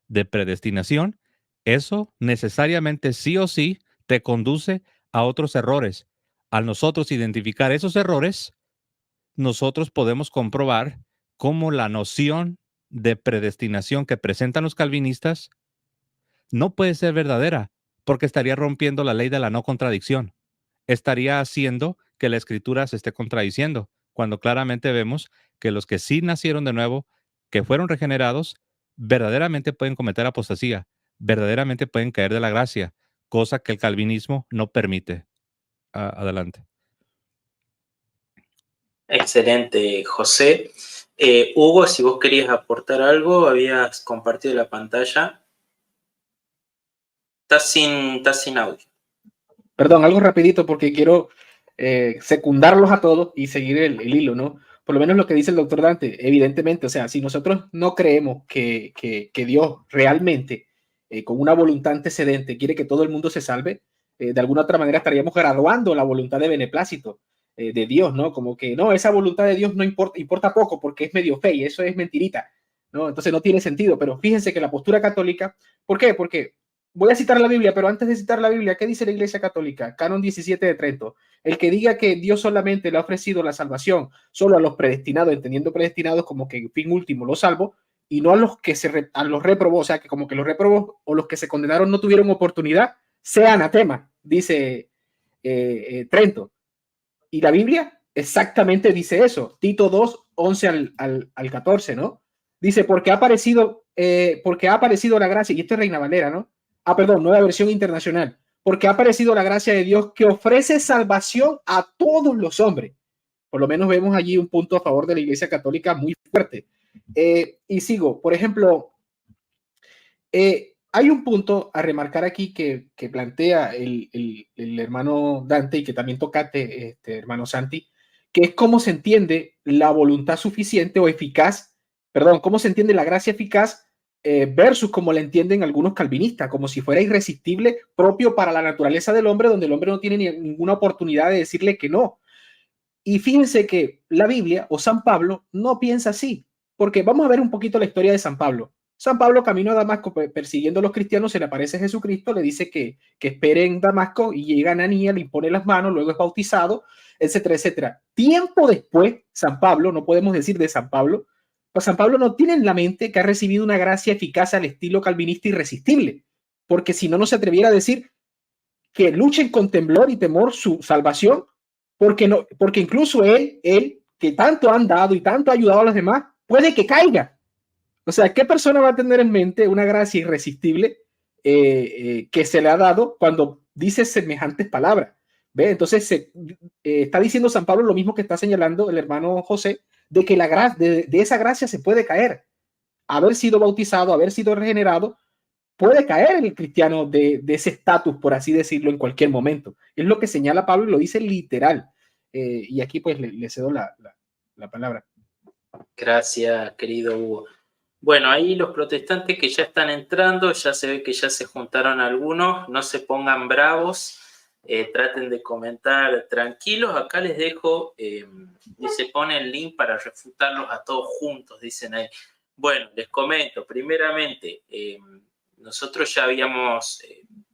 Speaker 3: de predestinación, eso necesariamente sí o sí te conduce a otros errores. Al nosotros identificar esos errores, nosotros podemos comprobar cómo la noción de predestinación que presentan los calvinistas no puede ser verdadera, porque estaría rompiendo la ley de la no contradicción. Estaría haciendo que la escritura se esté contradiciendo, cuando claramente vemos que los que sí nacieron de nuevo, que fueron regenerados, verdaderamente pueden cometer apostasía, verdaderamente pueden caer de la gracia, cosa que el calvinismo no permite. Adelante.
Speaker 1: Excelente, José. Hugo, si vos querías aportar algo, habías compartido la pantalla. Estás sin audio.
Speaker 4: Perdón, algo rapidito porque quiero secundarlos a todos y seguir el hilo, ¿no? Por lo menos lo que dice el doctor Dante, evidentemente, o sea, si nosotros no creemos que Dios realmente, con una voluntad antecedente, quiere que todo el mundo se salve, de alguna otra manera estaríamos graduando la voluntad de beneplácito de Dios, ¿no? Como que no, esa voluntad de Dios no importa poco porque es medio fe y eso es mentirita, ¿no? Entonces no tiene sentido, pero fíjense que la postura católica, ¿por qué? Porque voy a citar la Biblia, pero antes de citar la Biblia, ¿qué dice la Iglesia Católica? Canon 17 de Trento. El que diga que Dios solamente le ha ofrecido la salvación solo a los predestinados, entendiendo predestinados como que en fin último los salvo, y no a los que a los reprobó, o sea, que como que los reprobó o los que se condenaron no tuvieron oportunidad, sea anatema, dice Trento. Y la Biblia exactamente dice eso. Tito 2, 11 al 14, ¿no? Dice, porque ha aparecido la gracia, y esto es Reina Valera, ¿no? Perdón, Nueva Versión Internacional. Porque ha aparecido la gracia de Dios que ofrece salvación a todos los hombres. Por lo menos vemos allí un punto a favor de la Iglesia Católica muy fuerte. Y sigo, por ejemplo, hay un punto a remarcar aquí que plantea el hermano Dante y que también tocaste, hermano Santi, que es cómo se entiende la voluntad suficiente o eficaz, perdón, cómo se entiende la gracia eficaz versus como la entienden algunos calvinistas, como si fuera irresistible, propio para la naturaleza del hombre, donde el hombre no tiene ninguna oportunidad de decirle que no. Y fíjense que la Biblia o San Pablo no piensa así, porque vamos a ver un poquito la historia de San Pablo. San Pablo, camino a Damasco, persiguiendo a los cristianos, se le aparece Jesucristo, le dice que espere en Damasco y llega Ananías, le impone las manos, luego es bautizado, etcétera, etcétera. Tiempo después, San Pablo, no podemos decir de San Pablo, pues San Pablo no tiene en la mente que ha recibido una gracia eficaz al estilo calvinista irresistible, porque si no, no se atreviera a decir que luchen con temblor y temor su salvación, porque incluso él, que tanto han dado y tanto ha ayudado a los demás, puede que caiga. O sea, ¿qué persona va a tener en mente una gracia irresistible que se le ha dado cuando dice semejantes palabras? ¿Ve? Entonces está diciendo San Pablo lo mismo que está señalando el hermano José, de que de esa gracia se puede caer. Haber sido bautizado, haber sido regenerado, puede caer el cristiano de ese estatus, por así decirlo, en cualquier momento. Es lo que señala Pablo y lo dice literal. Y aquí pues le cedo la palabra.
Speaker 1: Gracias, querido Hugo. Bueno, ahí los protestantes que ya están entrando, ya se ve que ya se juntaron algunos, no se pongan bravos, traten de comentar tranquilos. Acá les dejo, y se pone el link para refutarlos a todos juntos, dicen ahí. Bueno, les comento, primeramente, nosotros ya habíamos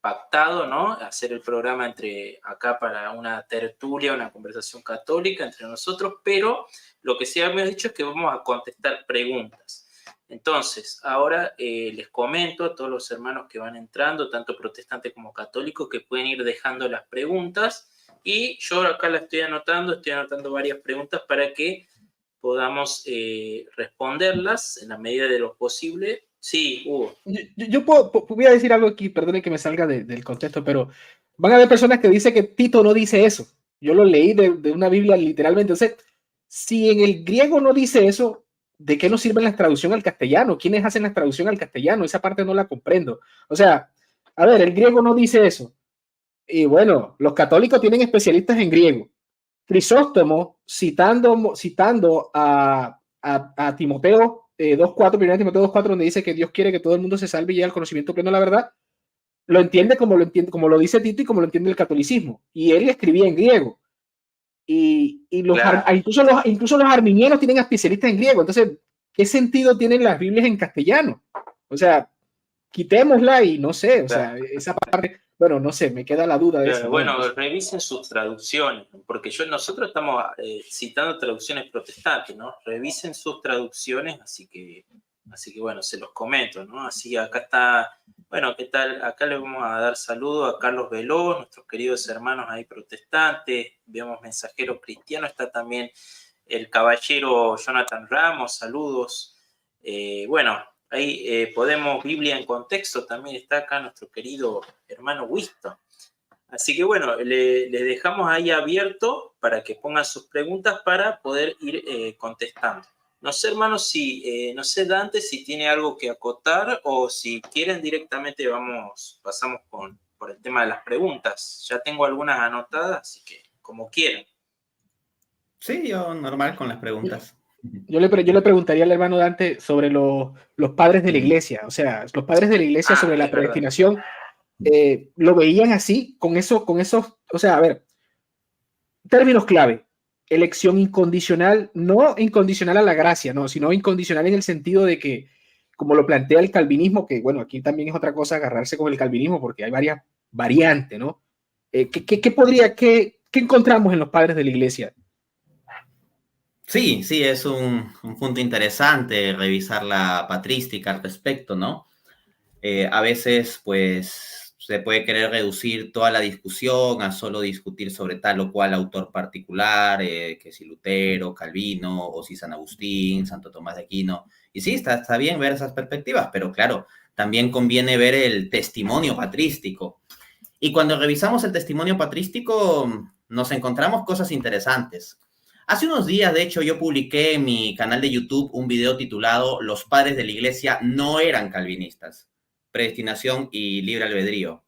Speaker 1: pactado, ¿no? Hacer el programa acá para una tertulia, una conversación católica entre nosotros, pero lo que sí habíamos dicho es que vamos a contestar preguntas. Entonces, ahora les comento a todos los hermanos que van entrando, tanto protestantes como católicos, que pueden ir dejando las preguntas y yo acá las estoy anotando varias preguntas para que podamos responderlas en la medida de lo posible. Sí, Hugo.
Speaker 4: Yo voy a decir algo aquí, perdone que me salga del contexto, pero van a haber personas que dicen que Tito no dice eso. Yo lo leí de una Biblia literalmente. Entonces, si en el griego no dice eso, ¿de qué nos sirve la traducción al castellano? ¿Quiénes hacen la traducción al castellano? Esa parte no la comprendo. O sea, a ver, el griego no dice eso. Y bueno, los católicos tienen especialistas en griego. Crisóstomo, citando a Timoteo 2.4, 1 Timoteo 2.4, donde dice que Dios quiere que todo el mundo se salve y llegue al conocimiento pleno de la verdad, lo entiende como lo dice Tito y como lo entiende el catolicismo. Y él escribía en griego. Y claro, incluso los arminianos tienen especialistas en griego. Entonces, ¿qué sentido tienen las Biblias en castellano? O sea, quitémosla y no sé, o sea, esa parte, bueno, no sé, me queda la duda de eso.
Speaker 1: Bueno, revisen sus traducciones, porque nosotros estamos citando traducciones protestantes, ¿no? Revisen sus traducciones, así que bueno, se los comento, ¿no? Así acá está, bueno, ¿qué tal? Acá le vamos a dar saludos a Carlos Veloz, nuestros queridos hermanos ahí protestantes, vemos mensajeros cristianos, está también el caballero Jonathan Ramos, saludos. Bueno, ahí podemos, Biblia en contexto, también está acá nuestro querido hermano Winston. Así que bueno, les dejamos ahí abierto para que pongan sus preguntas para poder ir contestando. No sé, hermanos, no sé, Dante, si tiene algo que acotar o si quieren directamente pasamos por el tema de las preguntas. Ya tengo algunas anotadas, así que como quieran.
Speaker 2: Sí, yo normal con las preguntas.
Speaker 4: Yo le preguntaría al hermano Dante sobre los padres de la iglesia. O sea, los padres de la iglesia sobre la predestinación, lo veían así, con esos, o sea, a ver, términos clave. Elección incondicional, no incondicional a la gracia, no, sino incondicional en el sentido de que, como lo plantea el calvinismo, que bueno, aquí también es otra cosa agarrarse con el calvinismo porque hay varias variantes, ¿no? ¿Qué encontramos en los padres de la iglesia?
Speaker 2: Sí, es un punto interesante revisar la patrística al respecto, ¿no? A veces, pues, se puede querer reducir toda la discusión a solo discutir sobre tal o cual autor particular, que si Lutero, Calvino, o si San Agustín, Santo Tomás de Aquino. Y sí, está bien ver esas perspectivas, pero claro, también conviene ver el testimonio patrístico. Y cuando revisamos el testimonio patrístico, nos encontramos cosas interesantes. Hace unos días, de hecho, yo publiqué en mi canal de YouTube un video titulado Los padres de la iglesia no eran calvinistas. Predestinación y libre albedrío.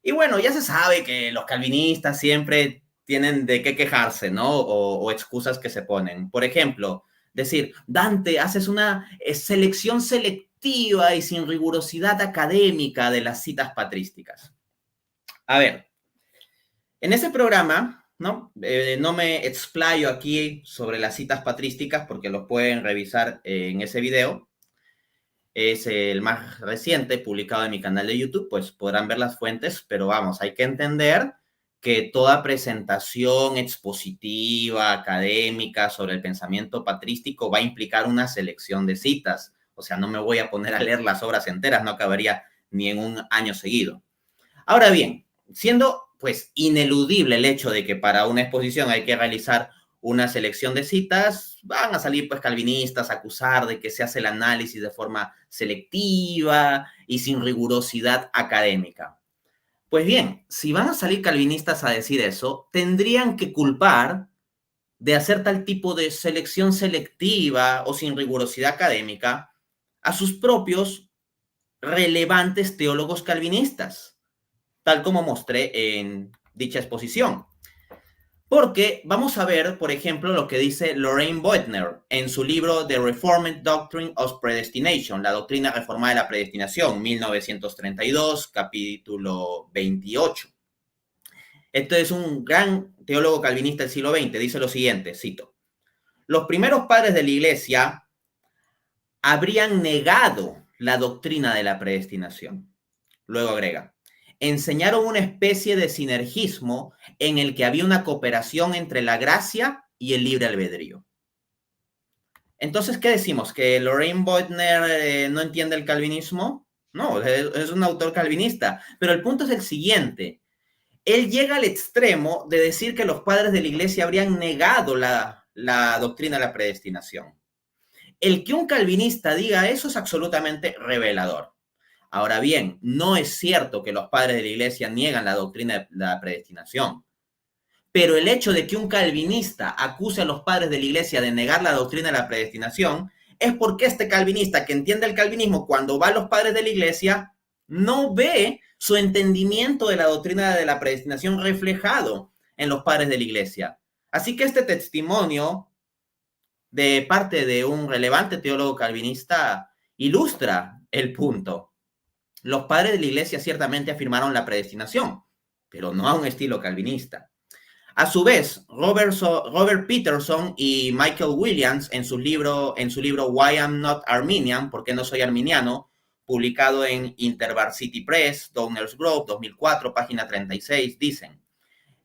Speaker 2: Y bueno, ya se sabe que los calvinistas siempre tienen de qué quejarse, ¿no? O excusas que se ponen. Por ejemplo, decir, Dante, haces una selección selectiva y sin rigurosidad académica de las citas patrísticas. A ver, en ese programa, ¿no? No me explayo aquí sobre las citas patrísticas porque los pueden revisar en ese video. Es el más reciente, publicado en mi canal de YouTube, pues podrán ver las fuentes, pero vamos, hay que entender que toda presentación expositiva, académica sobre el pensamiento patrístico va a implicar una selección de citas. O sea, no me voy a poner a leer las obras enteras, no acabaría ni en un año seguido. Ahora bien, siendo pues ineludible el hecho de que para una exposición hay que realizar una selección de citas, van a salir pues calvinistas a acusar de que se hace el análisis de forma selectiva y sin rigurosidad académica. Pues bien, si van a salir calvinistas a decir eso, tendrían que culpar de hacer tal tipo de selección selectiva o sin rigurosidad académica a sus propios relevantes teólogos calvinistas, tal como mostré en dicha exposición. Porque vamos a ver, por ejemplo, lo que dice Lorraine Boettner en su libro The Reformed Doctrine of Predestination, la doctrina reformada de la predestinación, 1932, capítulo 28. Este es un gran teólogo calvinista del siglo XX, dice lo siguiente, cito, los primeros padres de la iglesia habrían negado la doctrina de la predestinación. Luego agrega, enseñaron una especie de sinergismo en el que había una cooperación entre la gracia y el libre albedrío. Entonces, ¿qué decimos? ¿Que Lorraine Boettner no entiende el calvinismo? No, es un autor calvinista. Pero el punto es el siguiente. Él llega al extremo de decir que los padres de la iglesia habrían negado la doctrina de la predestinación. El que un calvinista diga eso es absolutamente revelador. Ahora bien, no es cierto que los padres de la iglesia niegan la doctrina de la predestinación. Pero el hecho de que un calvinista acuse a los padres de la iglesia de negar la doctrina de la predestinación es porque este calvinista que entiende el calvinismo cuando va a los padres de la iglesia no ve su entendimiento de la doctrina de la predestinación reflejado en los padres de la iglesia. Así que este testimonio de parte de un relevante teólogo calvinista ilustra el punto. Los padres de la iglesia ciertamente afirmaron la predestinación, pero no a un estilo calvinista. A su vez, Robert Peterson y Michael Williams, en su libro Why I'm Not Arminian, ¿por qué no soy arminiano?, publicado en InterVarsity Press, Downers Grove, 2004, página 36, dicen,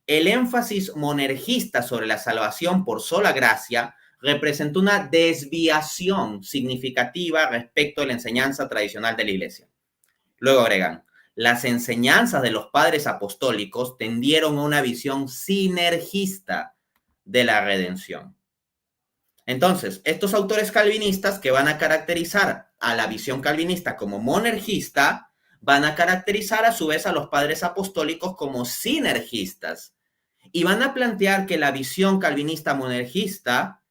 Speaker 2: el énfasis monergista sobre la salvación por sola gracia representó una desviación significativa respecto a la enseñanza tradicional de la iglesia. Luego agregan, las enseñanzas de los padres apostólicos tendieron a una visión sinergista de la redención. Entonces, estos autores calvinistas que van a caracterizar a la visión calvinista como monergista, van a caracterizar a su vez a los padres apostólicos como sinergistas. Y van a plantear que la visión calvinista monergista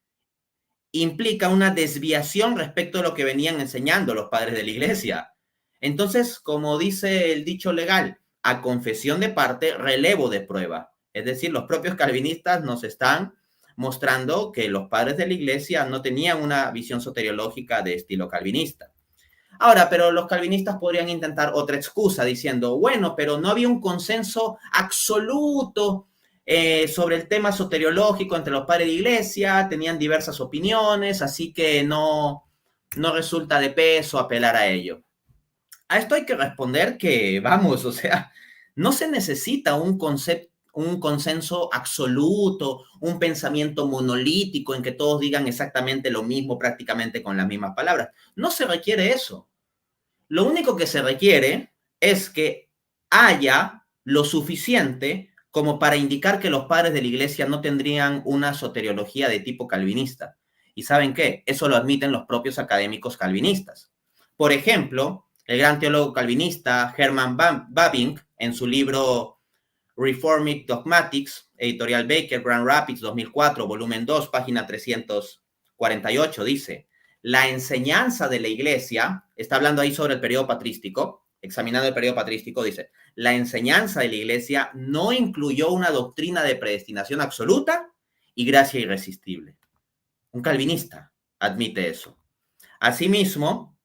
Speaker 2: implica una desviación respecto a lo que venían enseñando los padres de la iglesia. Entonces, como dice el dicho legal, a confesión de parte, relevo de prueba. Es decir, los propios calvinistas nos están mostrando que los padres de la iglesia no tenían una visión soteriológica de estilo calvinista. Ahora, pero los calvinistas podrían intentar otra excusa diciendo, bueno, pero no había un consenso absoluto sobre el tema soteriológico entre los padres de la iglesia, tenían diversas opiniones, así que no resulta de peso apelar a ello. A esto hay que responder que, vamos, o sea, no se necesita un consenso absoluto, un pensamiento monolítico en que todos digan exactamente lo mismo prácticamente con las mismas palabras. No se requiere eso. Lo único que se requiere es que haya lo suficiente como para indicar que los padres de la Iglesia no tendrían una soteriología de tipo calvinista. ¿Y saben qué? Eso lo admiten los propios académicos calvinistas. Por ejemplo, el gran teólogo calvinista Herman Bavinck, en su libro Reformed Dogmatics, editorial Baker, Grand Rapids, 2004, volumen 2, página 348, dice: la enseñanza de la Iglesia, está hablando ahí sobre el periodo patrístico, examinando el periodo patrístico, dice: la enseñanza de la Iglesia no incluyó una doctrina de predestinación absoluta y gracia irresistible. Un calvinista admite eso. Asimismo,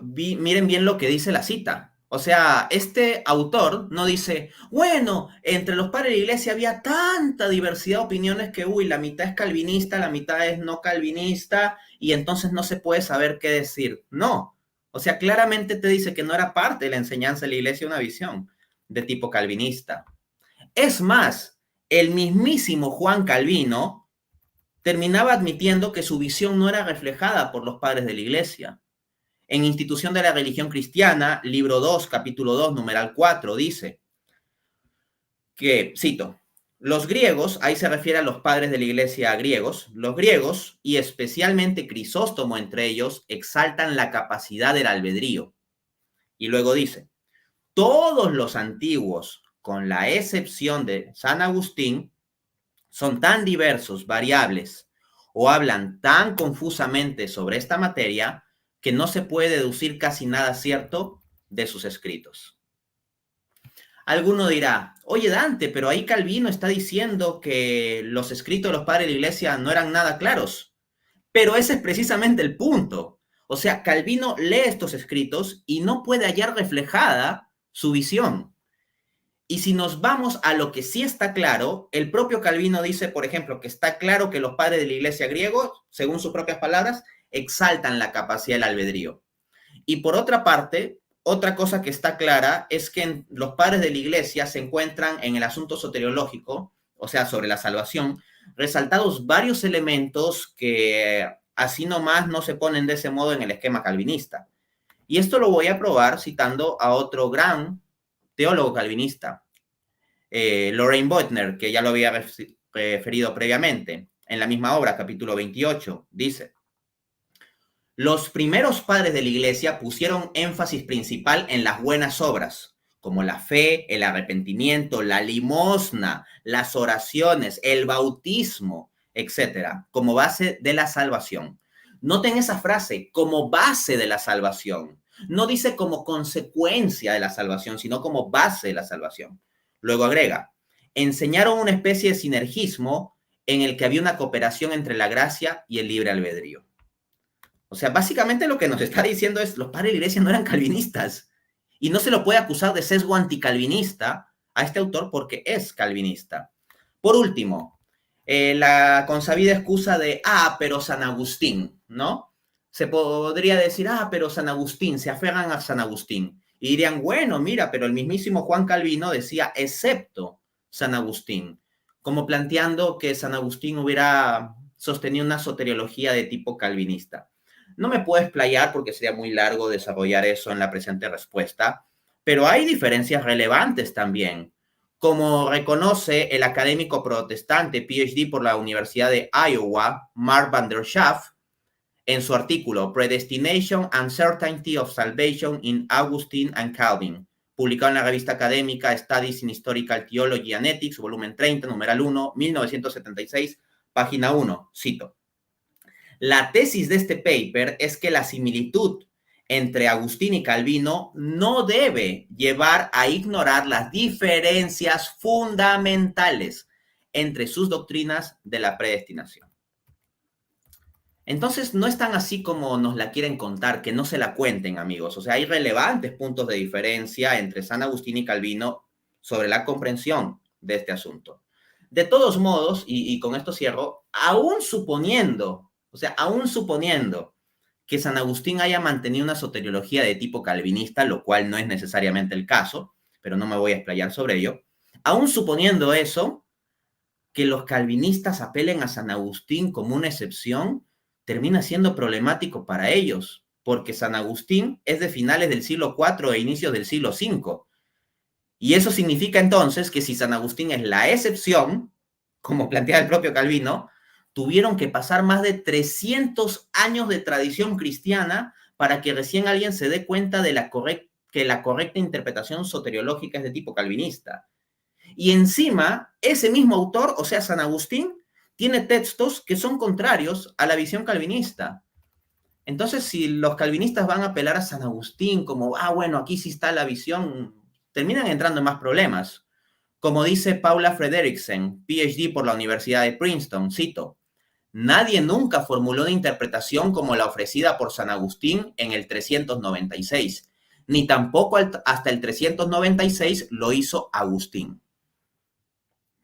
Speaker 2: miren bien lo que dice la cita. O sea, este autor no dice, bueno, entre los padres de la Iglesia había tanta diversidad de opiniones que, la mitad es calvinista, la mitad es no calvinista, y entonces no se puede saber qué decir. No. O sea, claramente te dice que no era parte de la enseñanza de la Iglesia una visión de tipo calvinista. Es más, el mismísimo Juan Calvino terminaba admitiendo que su visión no era reflejada por los padres de la Iglesia. En Institución de la Religión Cristiana, libro 2, capítulo 2, numeral 4, dice que, cito, los griegos, ahí se refiere a los padres de la Iglesia griegos, los griegos, y especialmente Crisóstomo entre ellos, exaltan la capacidad del albedrío. Y luego dice, todos los antiguos, con la excepción de San Agustín, son tan diversos, variables, o hablan tan confusamente sobre esta materia que no se puede deducir casi nada cierto de sus escritos. Alguno dirá, oye Dante, pero ahí Calvino está diciendo que los escritos de los padres de la Iglesia no eran nada claros. Pero ese es precisamente el punto. O sea, Calvino lee estos escritos y no puede hallar reflejada su visión. Y si nos vamos a lo que sí está claro, el propio Calvino dice, por ejemplo, que está claro que los padres de la Iglesia griegos, según sus propias palabras, exaltan la capacidad del albedrío. Y por otra parte, otra cosa que está clara es que los padres de la Iglesia se encuentran en el asunto soteriológico, o sea, sobre la salvación, resaltados varios elementos que así nomás no se ponen de ese modo en el esquema calvinista. Y esto lo voy a probar citando a otro gran teólogo calvinista, Loraine Boettner, que ya lo había referido previamente. En la misma obra, capítulo 28, dice: los primeros padres de la Iglesia pusieron énfasis principal en las buenas obras, como la fe, el arrepentimiento, la limosna, las oraciones, el bautismo, etcétera, como base de la salvación. Noten esa frase, como base de la salvación. No dice como consecuencia de la salvación, sino como base de la salvación. Luego agrega, enseñaron una especie de sinergismo en el que había una cooperación entre la gracia y el libre albedrío. O sea, básicamente lo que nos está diciendo es, los padres de la Iglesia no eran calvinistas. Y no se lo puede acusar de sesgo anticalvinista a este autor porque es calvinista. Por último, la consabida excusa de, pero San Agustín, ¿no? Se podría decir, pero San Agustín, se aferran a San Agustín. Y dirían, bueno, mira, pero el mismísimo Juan Calvino decía, excepto San Agustín, como planteando que San Agustín hubiera sostenido una soteriología de tipo calvinista. No me puedo explayar porque sería muy largo desarrollar eso en la presente respuesta, pero hay diferencias relevantes también, como reconoce el académico protestante PhD por la Universidad de Iowa, Mark van der Schaaf, en su artículo Predestination and Certainty of Salvation in Augustine and Calvin, publicado en la revista académica Studies in Historical Theology and Ethics, volumen 30, numeral 1, 1976, página 1, cito. La tesis de este paper es que la similitud entre Agustín y Calvino no debe llevar a ignorar las diferencias fundamentales entre sus doctrinas de la predestinación. Entonces, no es tan así como nos la quieren contar, que no se la cuenten, amigos. O sea, hay relevantes puntos de diferencia entre San Agustín y Calvino sobre la comprensión de este asunto. De todos modos, y con esto cierro, aún suponiendo que San Agustín haya mantenido una soteriología de tipo calvinista, lo cual no es necesariamente el caso, pero no me voy a explayar sobre ello, aún suponiendo eso, que los calvinistas apelen a San Agustín como una excepción, termina siendo problemático para ellos, porque San Agustín es de finales del siglo IV e inicios del siglo V. Y eso significa entonces que si San Agustín es la excepción, como plantea el propio Calvino, tuvieron que pasar más de 300 años de tradición cristiana para que recién alguien se dé cuenta de que la correcta interpretación soteriológica es de tipo calvinista. Y encima, ese mismo autor, o sea, San Agustín, tiene textos que son contrarios a la visión calvinista. Entonces, si los calvinistas van a apelar a San Agustín como, bueno, aquí sí está la visión, terminan entrando en más problemas. Como dice Paula Frederiksen, PhD por la Universidad de Princeton, cito, nadie nunca formuló una interpretación como la ofrecida por San Agustín en el 396, ni tampoco hasta el 396 lo hizo Agustín.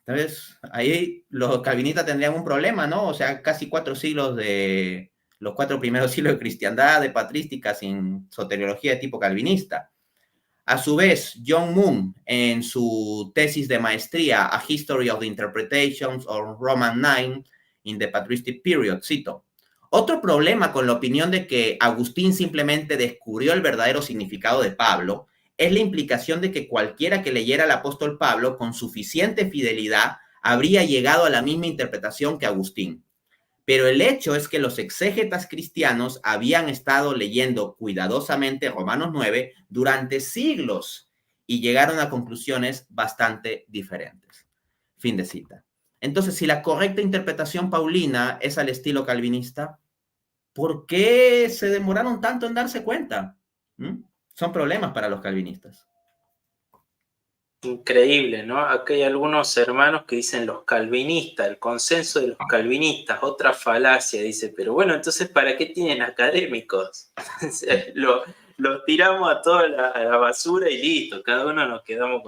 Speaker 2: Entonces, ahí los calvinistas tendrían un problema, ¿no? O sea, casi 4 siglos de los 4 primeros siglos de cristiandad, de patrística, sin soteriología de tipo calvinista. A su vez, John Moon, en su tesis de maestría, A History of the Interpretations of Roman IX in the Patristic Period, cito, otro problema con la opinión de que Agustín simplemente descubrió el verdadero significado de Pablo es la implicación de que cualquiera que leyera al apóstol Pablo con suficiente fidelidad habría llegado a la misma interpretación que Agustín. Pero el hecho es que los exégetas cristianos habían estado leyendo cuidadosamente Romanos 9 durante siglos y llegaron a conclusiones bastante diferentes. Fin de cita. Entonces, si la correcta interpretación paulina es al estilo calvinista, ¿por qué se demoraron tanto en darse cuenta? Son problemas para los calvinistas.
Speaker 1: Increíble, ¿no? Aquí hay algunos hermanos que dicen los calvinistas, el consenso de los calvinistas, otra falacia, dice, pero bueno, entonces, ¿para qué tienen académicos? Los tiramos a toda la basura y listo, cada uno nos quedamos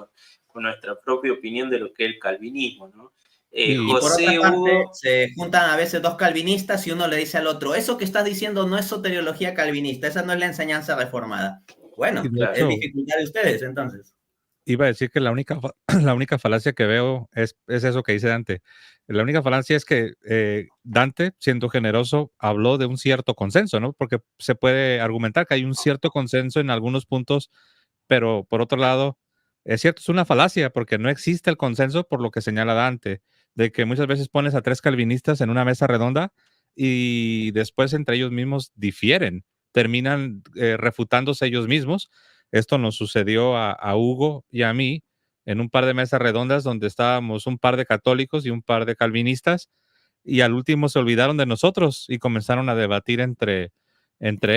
Speaker 1: con nuestra propia opinión de lo que es el calvinismo, ¿no?
Speaker 2: Y por otra parte, se juntan a veces dos calvinistas y uno le dice al otro, eso que estás diciendo no es soteriología calvinista, esa no es la enseñanza reformada. Bueno, es dificultad de ustedes, entonces.
Speaker 3: Iba a decir que la única falacia que veo es eso que dice Dante. La única falacia es que Dante, siendo generoso, habló de un cierto consenso, ¿no? Porque se puede argumentar que hay un cierto consenso en algunos puntos, pero por otro lado, es cierto, es una falacia porque no existe el consenso por lo que señala Dante, de que muchas veces pones a 3 calvinistas en una mesa redonda y después entre ellos mismos difieren, terminan refutándose ellos mismos. Esto nos sucedió a Hugo y a mí en un par de mesas redondas donde estábamos un par de católicos y un par de calvinistas y al último se olvidaron de nosotros y comenzaron a debatir entre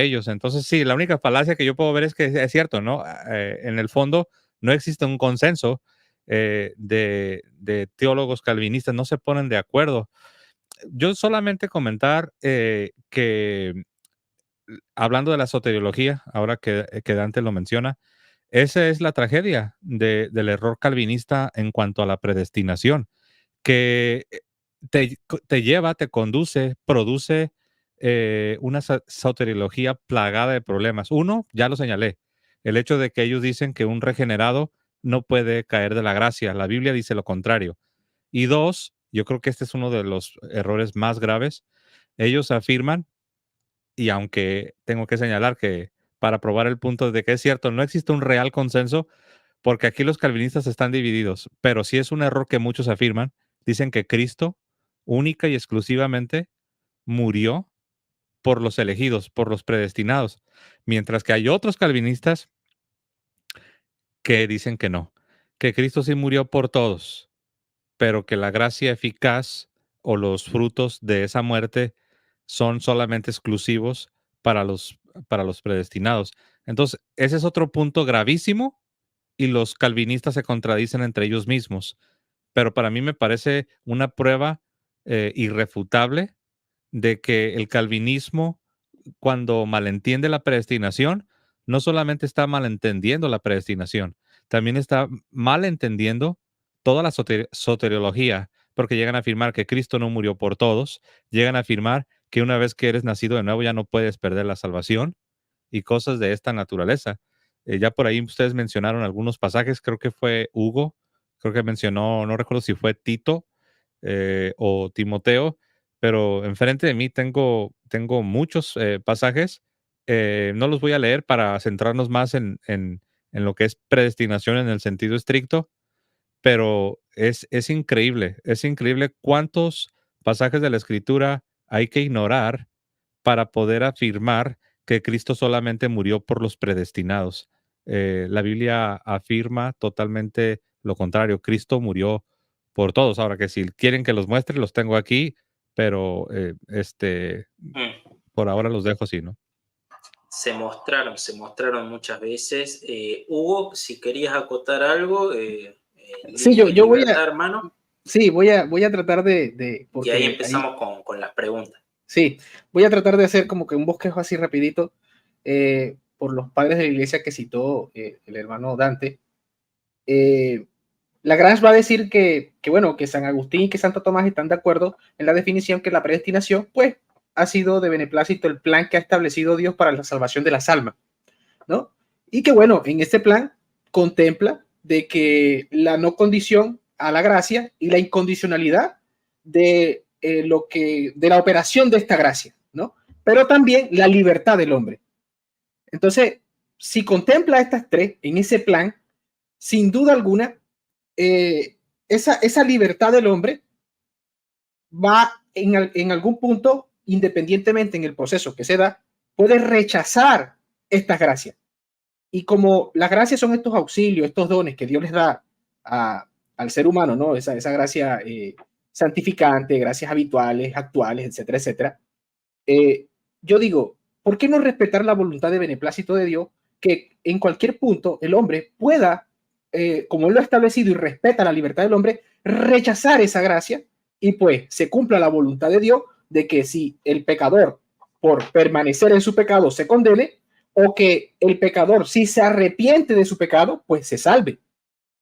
Speaker 3: ellos. Entonces, sí, la única falacia que yo puedo ver es que es cierto, ¿no? En el fondo no existe un consenso de teólogos calvinistas, no se ponen de acuerdo. Yo solamente comentar que hablando de la soteriología, ahora que Dante lo menciona, esa es la tragedia del error calvinista en cuanto a la predestinación, que te lleva, te conduce, produce una soteriología plagada de problemas. Uno, ya lo señalé, el hecho de que ellos dicen que un regenerado no puede caer de la gracia. La Biblia dice lo contrario. Y dos, yo creo que este es uno de los errores más graves. Ellos afirman, y aunque tengo que señalar que para probar el punto de que es cierto, no existe un real consenso, porque aquí los calvinistas están divididos, pero sí es un error que muchos afirman. Dicen que Cristo única y exclusivamente murió por los elegidos, por los predestinados, mientras que hay otros calvinistas que dicen que no, que Cristo sí murió por todos, pero que la gracia eficaz o los frutos de esa muerte son solamente exclusivos para los predestinados. Entonces, ese es otro punto gravísimo y los calvinistas se contradicen entre ellos mismos. Pero para mí me parece una prueba irrefutable de que el calvinismo, cuando malentiende la predestinación, no solamente está malentendiendo la predestinación, también está malentendiendo toda la soteriología, porque llegan a afirmar que Cristo no murió por todos, llegan a afirmar que una vez que eres nacido de nuevo ya no puedes perder la salvación y cosas de esta naturaleza. Ya por ahí ustedes mencionaron algunos pasajes, creo que fue Hugo, creo que mencionó, no recuerdo si fue Tito o Timoteo, pero enfrente de mí tengo muchos pasajes. No los voy a leer para centrarnos más en en lo que es predestinación en el sentido estricto, pero es increíble cuántos pasajes de la Escritura hay que ignorar para poder afirmar que Cristo solamente murió por los predestinados. La Biblia afirma totalmente lo contrario. Cristo murió por todos. Ahora que si quieren que los muestre, los tengo aquí, pero por ahora los dejo así, ¿no?
Speaker 1: Se mostraron muchas veces. Hugo, si querías acotar algo,
Speaker 4: Sí, yo voy
Speaker 1: libertad,
Speaker 4: a,
Speaker 1: hermano.
Speaker 4: sí, voy a tratar
Speaker 1: Y
Speaker 4: porque
Speaker 1: ahí empezamos con las preguntas.
Speaker 4: sí, voy a tratar de hacer como que un bosquejo así rapidito por los padres de la iglesia que citó el hermano Dante. Lagrange va a decir bueno, que San Agustín y que Santo Tomás están de acuerdo en la definición que la predestinación, pues, ha sido de beneplácito el plan que ha establecido Dios para la salvación de las almas, ¿no? Y que, bueno, en este plan contempla de que la no condición a la gracia y la incondicionalidad de de la operación de esta gracia, ¿no? Pero también la libertad del hombre. Entonces, si contempla estas tres en ese plan, sin duda alguna, esa libertad del hombre va en algún punto, independientemente en el proceso que se da, puede rechazar estas gracias. Y como las gracias son estos auxilios, estos dones que Dios les da al ser humano, ¿no? Esa gracia santificante, gracias habituales, actuales, etcétera, etcétera. Yo digo, ¿por qué no respetar la voluntad de beneplácito de Dios? Que en cualquier punto el hombre pueda, como él lo ha establecido y respeta la libertad del hombre, rechazar esa gracia y pues se cumpla la voluntad de Dios de que si el pecador por permanecer en su pecado se condene, o que el pecador si se arrepiente de su pecado, pues se salve.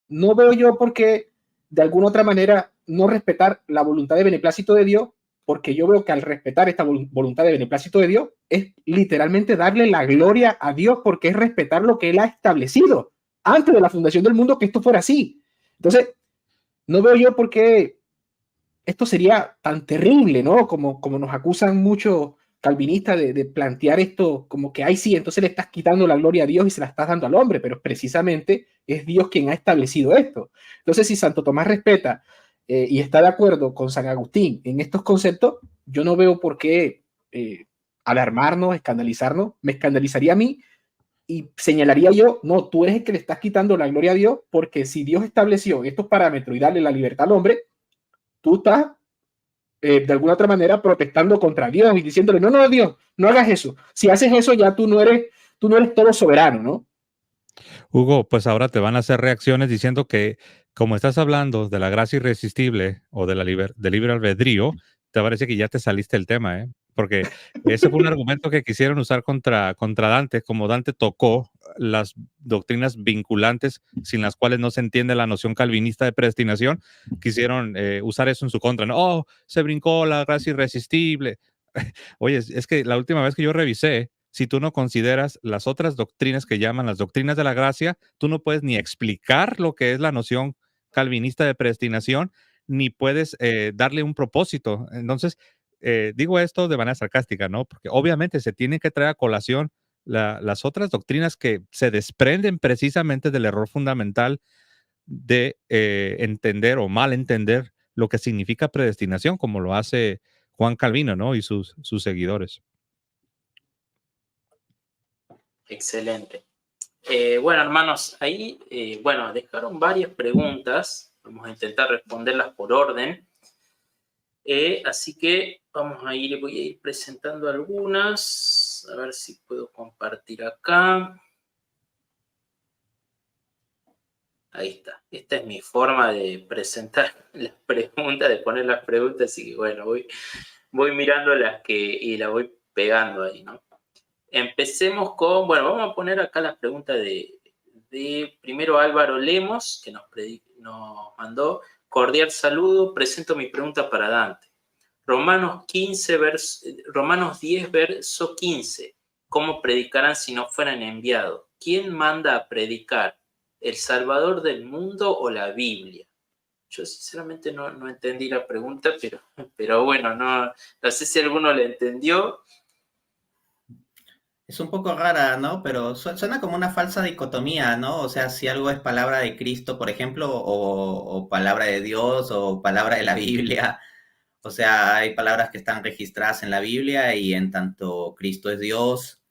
Speaker 4: No veo yo por qué de alguna otra manera no respetar la voluntad de beneplácito de Dios, porque yo veo que al respetar esta voluntad de beneplácito de Dios es literalmente darle la gloria a Dios, porque es respetar lo que Él ha establecido antes de la fundación del mundo, que esto fuera así. Entonces, no veo yo por qué esto sería tan terrible, ¿no? Como nos acusan muchos calvinistas de plantear esto como que, ay, sí, entonces le estás quitando la gloria a Dios y se la estás dando al hombre, pero precisamente es Dios quien ha establecido esto. Entonces, si Santo Tomás respeta y está de acuerdo con San Agustín en estos conceptos, yo no veo por qué alarmarnos, escandalizarnos. Me escandalizaría a mí y señalaría yo, no, tú eres el que le estás quitando la gloria a Dios, porque si Dios estableció estos parámetros y darle la libertad al hombre, tú estás de alguna otra manera protestando contra Dios y diciéndole, no, no, Dios, no hagas eso. Si haces eso, ya tú no eres todo soberano, ¿no?
Speaker 3: Hugo, pues ahora te van a hacer reacciones diciendo que como estás hablando de la gracia irresistible o de del libre albedrío, te parece que ya te saliste del tema, ¿eh? Porque ese fue un argumento que quisieron usar contra Dante, como Dante tocó las doctrinas vinculantes sin las cuales no se entiende la noción calvinista de predestinación, quisieron usar eso en su contra, ¿no? Oh, se brincó la gracia irresistible. Oye, es que la última vez que yo revisé, si tú no consideras las otras doctrinas que llaman las doctrinas de la gracia, tú no puedes ni explicar lo que es la noción calvinista de predestinación, ni puedes darle un propósito. Entonces, digo esto de manera sarcástica, ¿no? Porque obviamente se tienen que traer a colación las otras doctrinas que se desprenden precisamente del error fundamental de entender o mal entender lo que significa predestinación, como lo hace Juan Calvino, ¿no? Y sus seguidores.
Speaker 1: Excelente. Bueno, hermanos, ahí, bueno, dejaron varias preguntas. Vamos a intentar responderlas por orden. Así que voy a ir presentando algunas. A ver si puedo compartir acá. Ahí está. Esta es mi forma de presentar las preguntas, de poner las preguntas. Así que bueno, voy mirando y las voy pegando ahí, ¿no? Empecemos con, bueno, vamos a poner acá las preguntas de primero Álvaro Lemos, que nos mandó. Cordial saludo, presento mi pregunta para Dante. Romanos 10, verso 15. ¿Cómo predicarán si no fueran enviados? ¿Quién manda a predicar? ¿El Salvador del mundo o la Biblia? Yo sinceramente no entendí la pregunta, pero bueno, no sé si alguno la entendió.
Speaker 2: Es un poco rara, ¿no? Pero suena como una falsa dicotomía, ¿no? O sea, si algo es palabra de Cristo, por ejemplo, o palabra de Dios, o palabra de la Biblia. O sea, hay palabras que están registradas en la Biblia y en tanto Cristo es Dios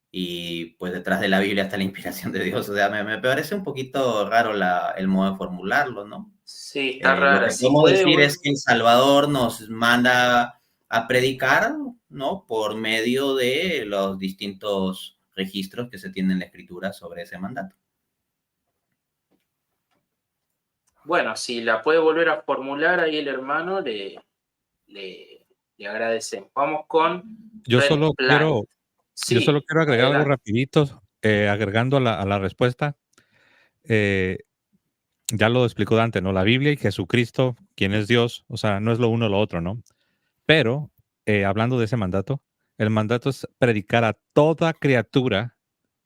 Speaker 2: y pues detrás de la Biblia está la inspiración de Dios. O sea, me parece un poquito raro el modo de formularlo, ¿no?
Speaker 1: Sí, está
Speaker 2: Lo
Speaker 1: rara.
Speaker 2: que
Speaker 1: Si
Speaker 2: podemos
Speaker 1: puede,
Speaker 2: decir es que el Salvador nos manda a predicar, ¿no? Por medio de los distintos registros que se tienen en la Escritura sobre ese mandato.
Speaker 1: bueno, si la puede volver a formular ahí el hermano, le agradecemos. Vamos con
Speaker 3: Yo
Speaker 1: Red
Speaker 3: solo
Speaker 1: Planet.
Speaker 3: quiero, yo solo
Speaker 1: Sí,
Speaker 3: quiero agregar algo
Speaker 1: adelante.
Speaker 3: rapidito, agregando a la respuesta. Eh, ya lo explicó Dante, ¿no? La Biblia y Jesucristo, quien es Dios, o sea, no es lo uno o lo otro, ¿no? Pero, hablando de ese mandato, el mandato es predicar a toda criatura,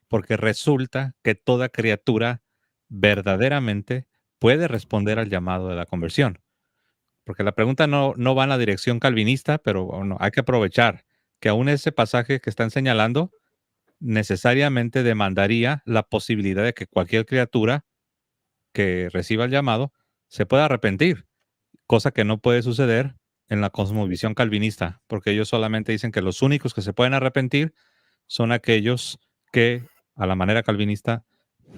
Speaker 3: porque resulta que toda criatura verdaderamente puede responder al llamado de la conversión. Porque la pregunta no va en la dirección calvinista, pero bueno, hay que aprovechar que aún ese pasaje que están señalando necesariamente demandaría la posibilidad de que cualquier criatura que reciba el llamado se pueda arrepentir, cosa que no puede suceder en la cosmovisión calvinista, porque ellos solamente dicen que los únicos que se pueden arrepentir son aquellos que, a la manera calvinista,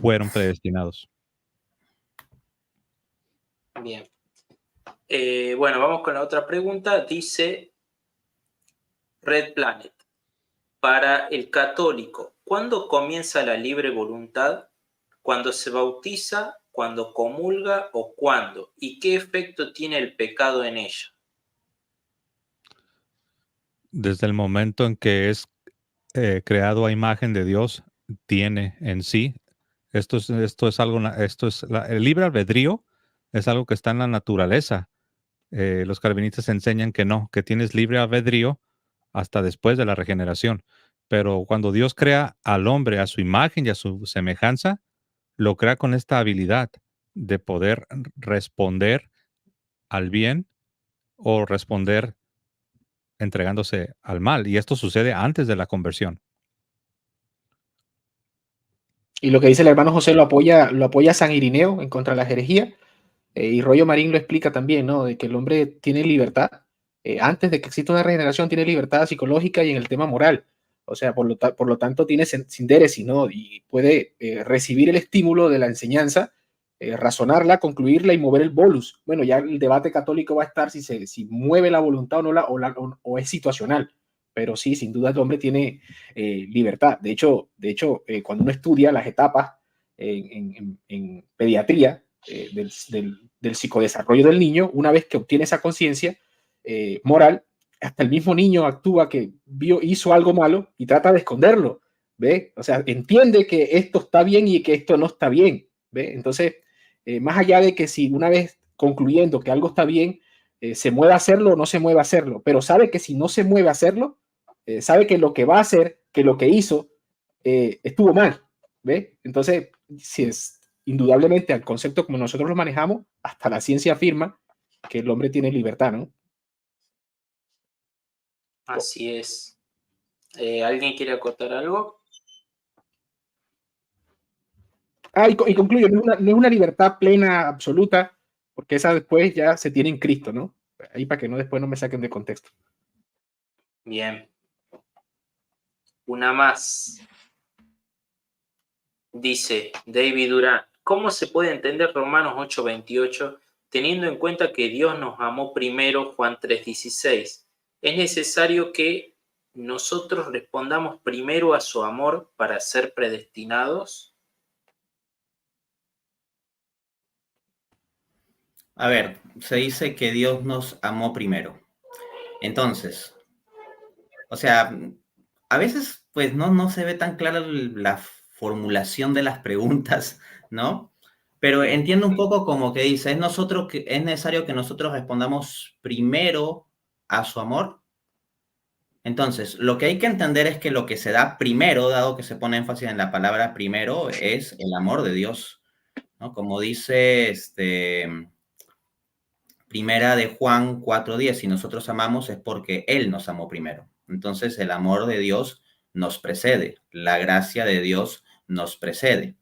Speaker 3: fueron predestinados.
Speaker 1: Bien. Bueno, vamos con la otra pregunta. Dice Red Planet. Para el católico, ¿cuándo comienza la libre voluntad? ¿Cuándo se bautiza? ¿Cuándo comulga? ¿O cuándo? ¿Y qué efecto tiene el pecado en ella?
Speaker 3: Desde el momento en que es creado a imagen de Dios, tiene en sí, esto es algo, el libre albedrío es algo que está en la naturaleza. Los calvinistas enseñan que no, que tienes libre albedrío hasta después de la regeneración. Pero cuando Dios crea al hombre a su imagen y a su semejanza, lo crea con esta habilidad de poder responder al bien o responder entregándose al mal. Y esto sucede antes de la conversión.
Speaker 4: Y lo que dice el hermano José lo apoya San Irineo en contra de la herejía. Y Rollo Marín lo explica también, ¿no? De que el hombre tiene libertad. Antes de que exista una regeneración, tiene libertad psicológica y en el tema moral. O sea, por lo tanto, tiene sindéresis, ¿no? Y puede recibir el estímulo de la enseñanza, razonarla, concluirla y mover el bolus. Bueno, ya el debate católico va a estar si mueve la voluntad o no, o es situacional. Pero sí, sin duda el hombre tiene libertad. De hecho cuando uno estudia las etapas en pediatría, del psicodesarrollo del niño, una vez que obtiene esa conciencia moral, hasta el mismo niño actúa que hizo algo malo y trata de esconderlo, ¿ve? O sea, entiende que esto está bien y que esto no está bien, ¿ve? Entonces, más allá de que si una vez concluyendo que algo está bien, se mueve a hacerlo o no se mueve a hacerlo, pero sabe que si no se mueve a hacerlo, sabe que lo que va a hacer, que lo que hizo, estuvo mal, ¿ve? Entonces, si es indudablemente al concepto como nosotros lo manejamos, hasta la ciencia afirma que el hombre tiene libertad, ¿no?
Speaker 1: Así es. ¿Alguien quiere acotar algo?
Speaker 4: Y concluyo, no es una libertad plena, absoluta, porque esa después ya se tiene en Cristo, ¿no? Ahí para que después no me saquen de contexto.
Speaker 1: Bien. Una más. Dice David Durán, ¿cómo se puede entender Romanos 8:28 teniendo en cuenta que Dios nos amó primero, Juan 3:16? Es necesario que nosotros respondamos primero a su amor para ser predestinados.
Speaker 2: A ver, se dice que Dios nos amó primero. Entonces, o sea, a veces pues no se ve tan clara la formulación de las preguntas, ¿no? Pero entiendo un poco como que dice, es necesario que nosotros respondamos primero a su amor. Entonces, lo que hay que entender es que lo que se da primero, dado que se pone énfasis en la palabra primero, es el amor de Dios, ¿no? Como dice Primera de Juan 4:10, si nosotros amamos es porque Él nos amó primero. Entonces, el amor de Dios nos precede. La gracia de Dios nos precede.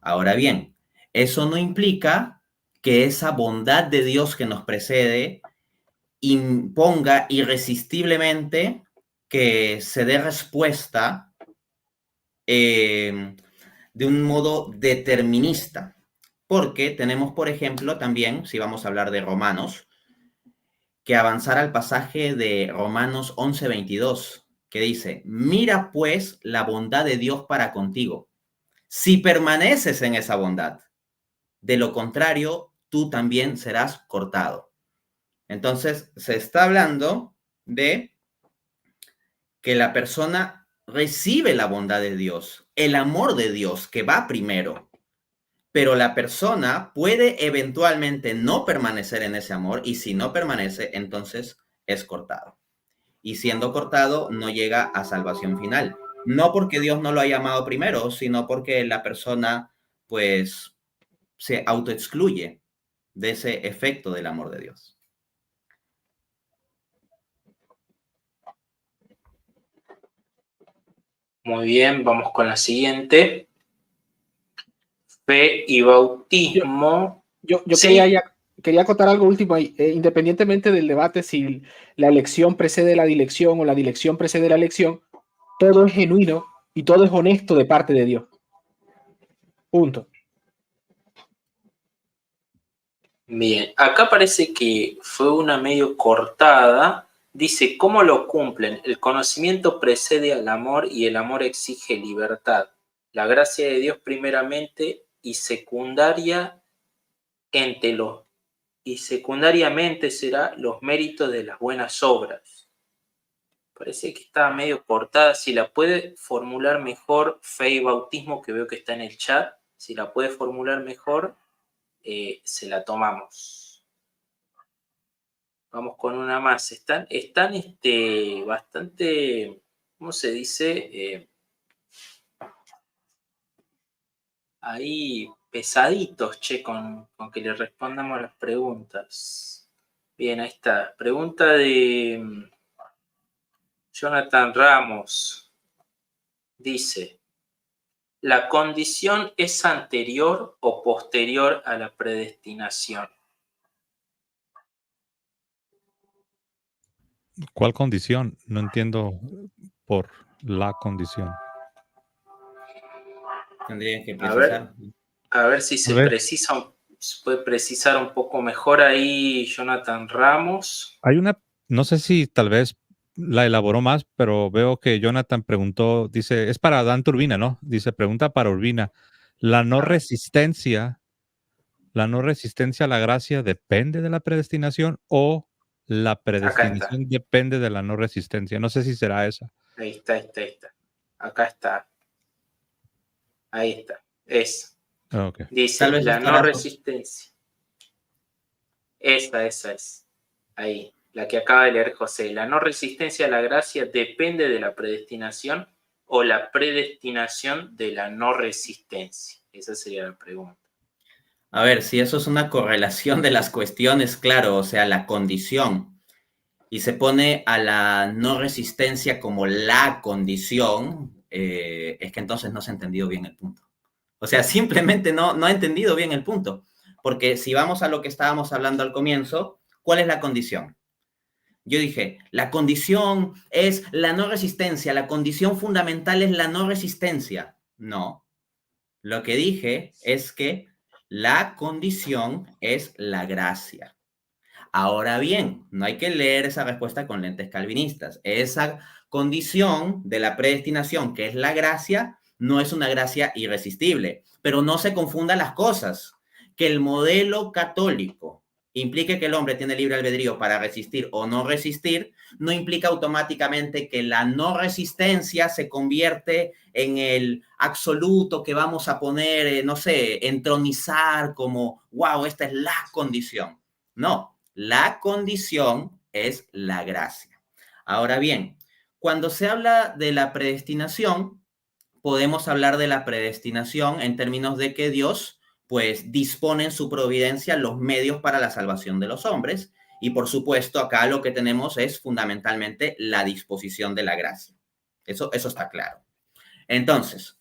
Speaker 2: Ahora bien, eso no implica que esa bondad de Dios que nos precede imponga irresistiblemente que se dé respuesta de un modo determinista. Porque tenemos, por ejemplo, también, si vamos a hablar de Romanos, que avanzar al pasaje de Romanos 11:22, que dice, mira pues la bondad de Dios para contigo, si permaneces en esa bondad, de lo contrario, tú también serás cortado. Entonces, se está hablando de que la persona recibe la bondad de Dios, el amor de Dios que va primero, pero la persona puede eventualmente no permanecer en ese amor y si no permanece, entonces es cortado. Y siendo cortado, no llega a salvación final. No porque Dios no lo haya amado primero, sino porque la persona, pues, se autoexcluye de ese efecto del amor de Dios.
Speaker 1: Muy bien, vamos con la siguiente. Fe y bautismo.
Speaker 4: Yo
Speaker 1: Sí.
Speaker 4: quería acotar algo último ahí. Independientemente del debate si la elección precede la dilección o la dilección precede la elección, todo es genuino y todo es honesto de parte de Dios. Punto.
Speaker 1: Bien, acá parece que fue una medio cortada. Dice, ¿cómo lo cumplen? El conocimiento precede al amor y el amor exige libertad. La gracia de Dios primeramente y secundariamente será los méritos de las buenas obras. Parece que está medio cortada. Si la puede formular mejor, fe y bautismo, que veo que está en el chat, si la puede formular mejor, se la tomamos. Vamos con una más. Están bastante, ¿cómo se dice? Ahí pesaditos, che, con que le respondamos las preguntas. Bien, ahí está. Pregunta de Jonathan Ramos. Dice, ¿la condición es anterior o posterior a la predestinación?
Speaker 3: ¿Cuál condición? No entiendo por la condición.
Speaker 2: Tendría que precisar.
Speaker 1: A ver si se puede precisar un poco mejor ahí, Jonathan Ramos.
Speaker 3: Hay una, no sé si tal vez la elaboró más, pero veo que Jonathan preguntó, dice, es para Dante Urbina, ¿no? Dice, pregunta para Urbina, ¿la no resistencia a la gracia depende de la predestinación o la predestinación depende de la no resistencia? No sé si será esa.
Speaker 1: Ahí está. Acá está. Ahí está. Es.
Speaker 3: Okay.
Speaker 1: Dice la no resistencia. Esa es. Ahí. La que acaba de leer José. La no resistencia a la gracia depende de la predestinación o la predestinación de la no resistencia. Esa sería la pregunta.
Speaker 2: A ver, si eso es una correlación de las cuestiones, claro, o sea, la condición, y se pone a la no resistencia como la condición, es que entonces no se ha entendido bien el punto. O sea, simplemente no ha entendido bien el punto. Porque si vamos a lo que estábamos hablando al comienzo, ¿cuál es la condición? Yo dije, la condición es la no resistencia, la condición fundamental es la no resistencia. No, lo que dije es que la condición es la gracia. Ahora bien, no hay que leer esa respuesta con lentes calvinistas. Esa condición de la predestinación, que es la gracia, no es una gracia irresistible. Pero no se confundan las cosas. Que el modelo católico implique que el hombre tiene libre albedrío para resistir o no resistir, no implica automáticamente que la no resistencia se convierte en el absoluto que vamos a poner, no sé, entronizar como, wow, esta es la condición. No, la condición es la gracia. Ahora bien, cuando se habla de la predestinación, podemos hablar de la predestinación en términos de que Dios pues dispone en su providencia los medios para la salvación de los hombres. Y por supuesto, acá lo que tenemos es fundamentalmente la disposición de la gracia. Eso está claro. Entonces,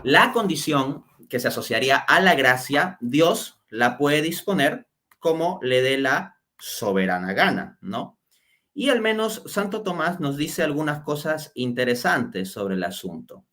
Speaker 2: la condición que se asociaría a la gracia, Dios la puede disponer como le dé la soberana gana, ¿no? Y al menos Santo Tomás nos dice algunas cosas interesantes sobre el asunto.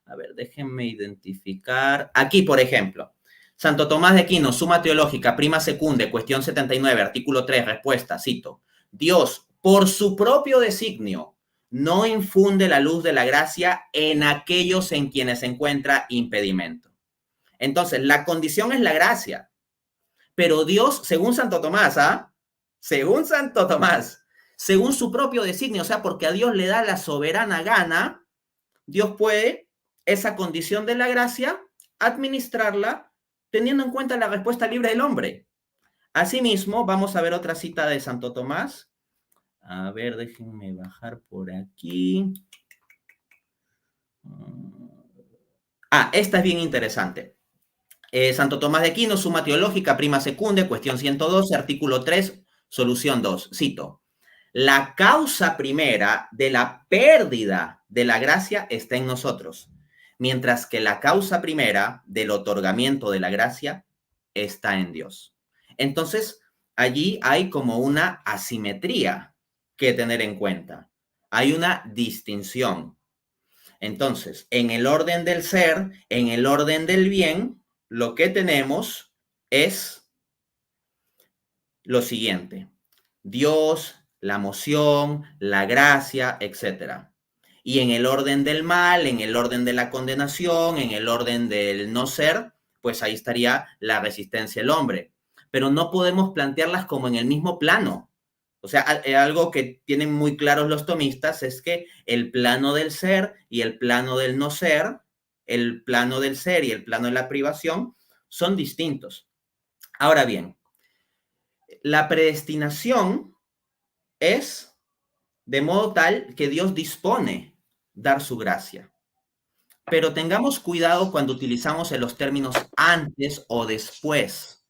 Speaker 2: A ver, déjenme identificar. Aquí, por ejemplo, Santo Tomás de Aquino, Suma Teológica, Prima Secunde, cuestión 79, artículo 3, respuesta, cito. Dios, por su propio designio, no infunde la luz de la gracia en aquellos en quienes se encuentra impedimento. Entonces, la condición es la gracia. Pero Dios, según Santo Tomás, según Santo Tomás, según su propio designio, o sea, porque a Dios le da la soberana gana, Dios puede esa condición de la gracia administrarla teniendo en cuenta la respuesta libre del hombre. Asimismo, vamos a ver otra cita de Santo Tomás. A ver, déjenme bajar por aquí. Esta es bien interesante. Santo Tomás de Aquino, Suma Teológica, Prima Secunde, cuestión 112, artículo 3, solución 2. Cito. La causa primera de la pérdida de la gracia está en nosotros, mientras que la causa primera del otorgamiento de la gracia está en Dios. Entonces, allí hay como una asimetría que tener en cuenta. Hay una distinción. Entonces, en el orden del ser, en el orden del bien, lo que tenemos es lo siguiente. Dios, la moción, la gracia, etc. Y en el orden del mal, en el orden de la condenación, en el orden del no ser, pues ahí estaría la resistencia del hombre. Pero no podemos plantearlas como en el mismo plano. O sea, algo que tienen muy claros los tomistas es que el plano del ser y el plano del no ser, el plano del ser y el plano de la privación son distintos. Ahora bien, la predestinación es de modo tal que Dios dispone dar su gracia. Pero tengamos cuidado cuando utilizamos en los términos antes o después,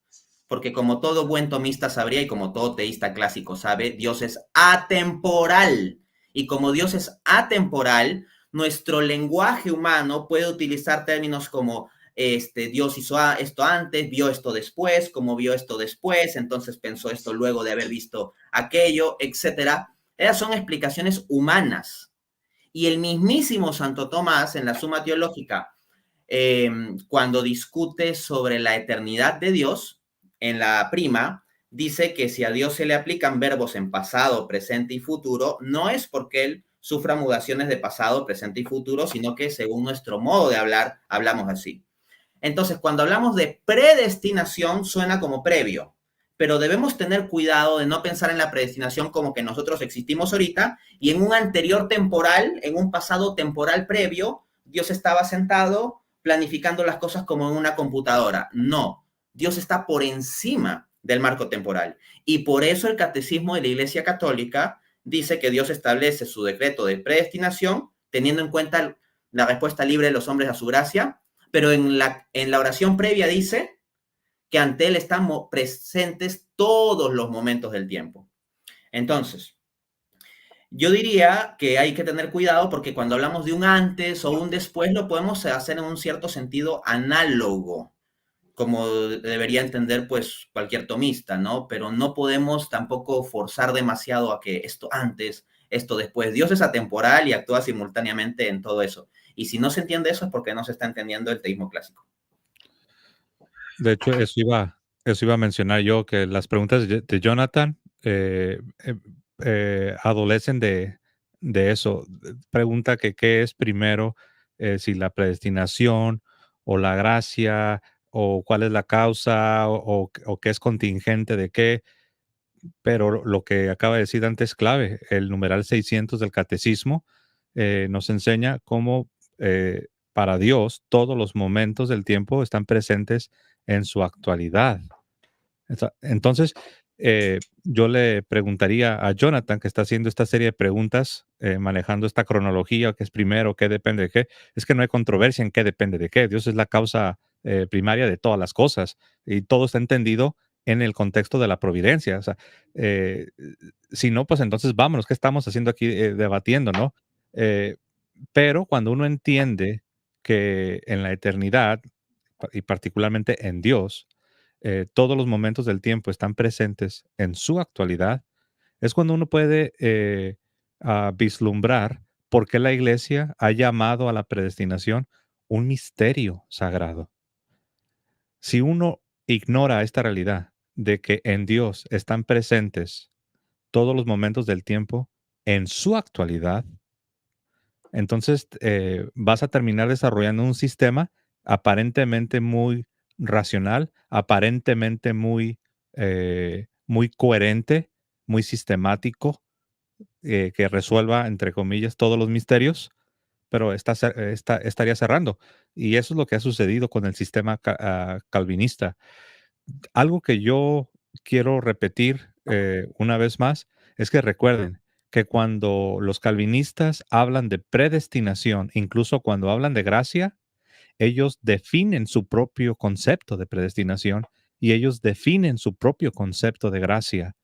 Speaker 2: porque como todo buen tomista sabría y como todo teísta clásico sabe, Dios es atemporal. Y como Dios es atemporal, nuestro lenguaje humano puede utilizar términos como Dios hizo esto antes, vio esto después, como vio esto después, entonces pensó esto luego de haber visto aquello, etcétera. Esas son explicaciones humanas. Y el mismísimo Santo Tomás, en la Suma Teológica, cuando discute sobre la eternidad de Dios, en la prima, dice que si a Dios se le aplican verbos en pasado, presente y futuro, no es porque Él sufra mudaciones de pasado, presente y futuro, sino que según nuestro modo de hablar, hablamos así. Entonces, cuando hablamos de predestinación, suena como previo, pero debemos tener cuidado de no pensar en la predestinación como que nosotros existimos ahorita y en un anterior temporal, en un pasado temporal previo, Dios estaba sentado planificando las cosas como en una computadora. No, Dios está por encima del marco temporal. Y por eso el Catecismo de la Iglesia Católica dice que Dios establece su decreto de predestinación teniendo en cuenta la respuesta libre de los hombres a su gracia, pero en la oración previa dice que ante Él están presentes todos los momentos del tiempo. Entonces, yo diría que hay que tener cuidado porque cuando hablamos de un antes o un después, lo podemos hacer en un cierto sentido análogo, como debería entender pues cualquier tomista, ¿no? Pero no podemos tampoco forzar demasiado a que esto antes, esto después. Dios es atemporal y actúa simultáneamente en todo eso. Y si no se entiende eso es porque no se está entendiendo el teísmo clásico.
Speaker 3: De hecho, eso iba a mencionar yo, que las preguntas de Jonathan adolecen de eso. Pregunta que qué es primero, si la predestinación o la gracia, o cuál es la causa, o qué es contingente de qué. Pero lo que acaba de decir Dante es clave. El numeral 600 del Catecismo nos enseña cómo para Dios todos los momentos del tiempo están presentes en su actualidad. Entonces, yo le preguntaría a Jonathan, que está haciendo esta serie de preguntas, manejando esta cronología, qué es primero, qué depende de qué. Es que no hay controversia en qué depende de qué. Dios es la causa primaria de todas las cosas y todo está entendido en el contexto de la providencia. O sea, si no, pues entonces vámonos, ¿qué estamos haciendo aquí debatiendo, no? Pero cuando uno entiende que en la eternidad, y particularmente en Dios, todos los momentos del tiempo están presentes en su actualidad, es cuando uno puede vislumbrar por qué la iglesia ha llamado a la predestinación un misterio sagrado. Si uno ignora esta realidad de que en Dios están presentes todos los momentos del tiempo en su actualidad, entonces vas a terminar desarrollando un sistema aparentemente muy racional, aparentemente muy coherente, muy sistemático, que resuelva, entre comillas, todos los misterios, pero estaría cerrando. Y eso es lo que ha sucedido con el sistema calvinista. Algo que yo quiero repetir una vez más es que recuerden que cuando los calvinistas hablan de predestinación, incluso cuando hablan de gracia, ellos definen su propio concepto de predestinación y ellos definen su propio concepto de gracia.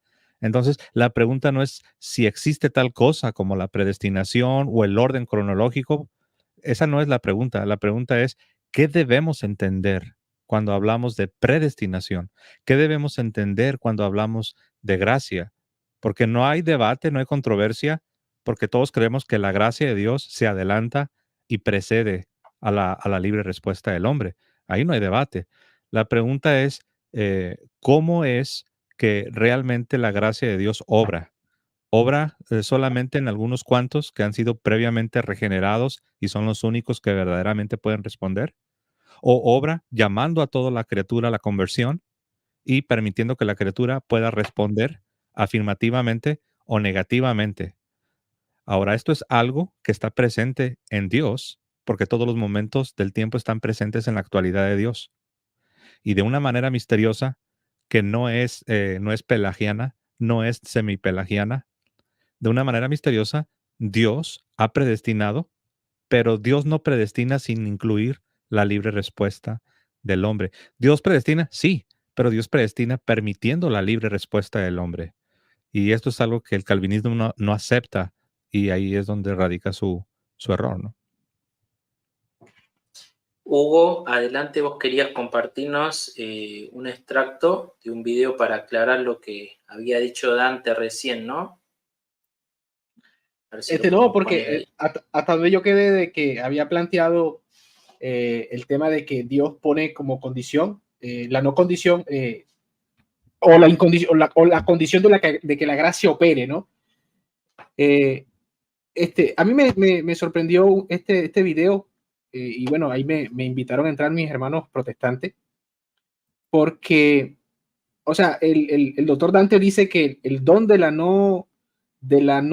Speaker 3: Entonces, la pregunta no es si existe tal cosa como la predestinación o el orden cronológico. Esa no es la pregunta. La pregunta es, ¿qué debemos entender cuando hablamos de predestinación? ¿Qué debemos entender cuando hablamos de gracia? Porque no hay debate, no hay controversia, porque todos creemos que la gracia de Dios se adelanta y precede a la libre respuesta del hombre. Ahí no hay debate. La pregunta es, ¿cómo es que realmente la gracia de Dios obra? ¿Obra solamente en algunos cuantos que han sido previamente regenerados y son los únicos que verdaderamente pueden responder? ¿O obra llamando a toda la criatura a la conversión y permitiendo que la criatura pueda responder afirmativamente o negativamente? Ahora, esto es algo que está presente en Dios, porque todos los momentos del tiempo están presentes en la actualidad de Dios. Y de una manera misteriosa, que no es pelagiana, no es semipelagiana, de una manera misteriosa, Dios ha predestinado, pero Dios no predestina sin incluir la libre respuesta del hombre. Dios predestina, sí, pero Dios predestina permitiendo la libre respuesta del hombre. Y esto es algo que el calvinismo no acepta, y ahí es donde radica su error, ¿no?
Speaker 1: Hugo, adelante, vos querías compartirnos un extracto de un video para aclarar lo que había dicho Dante recién, ¿no? A ver si lo
Speaker 4: No,
Speaker 1: podemos
Speaker 4: porque
Speaker 1: poner ahí.
Speaker 4: hasta donde yo quedé de que había planteado el tema de que Dios pone como condición la no condición o la condición de que la gracia opere, ¿no? A mí me sorprendió este video y bueno, ahí me invitaron a entrar mis hermanos protestantes porque, o sea, el doctor Dante dice que el don de la no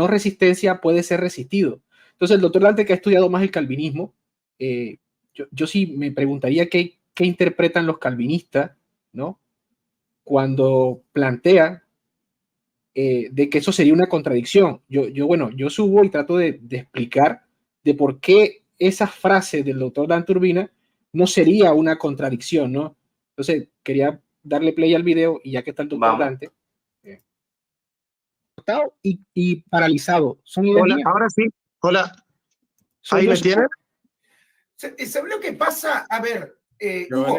Speaker 4: resistencia puede ser resistido. Entonces, el doctor Dante, que ha estudiado más el calvinismo, yo sí me preguntaría qué interpretan los calvinistas, ¿no? Cuando plantean de que eso sería una contradicción. Yo subo y trato de explicar de por qué esa frase del doctor Dante Urbina no sería una contradicción, ¿no? Entonces, quería darle play al video y ya que está el doctor Dante, y paralizado. ¿Son ideas
Speaker 5: Hola,
Speaker 4: mías?
Speaker 5: ahora sí. Hola.
Speaker 4: ¿Soy
Speaker 5: ¿Ahí
Speaker 4: yo
Speaker 5: me tienen?
Speaker 6: ¿Sabes lo que pasa? A ver,
Speaker 7: Hugo,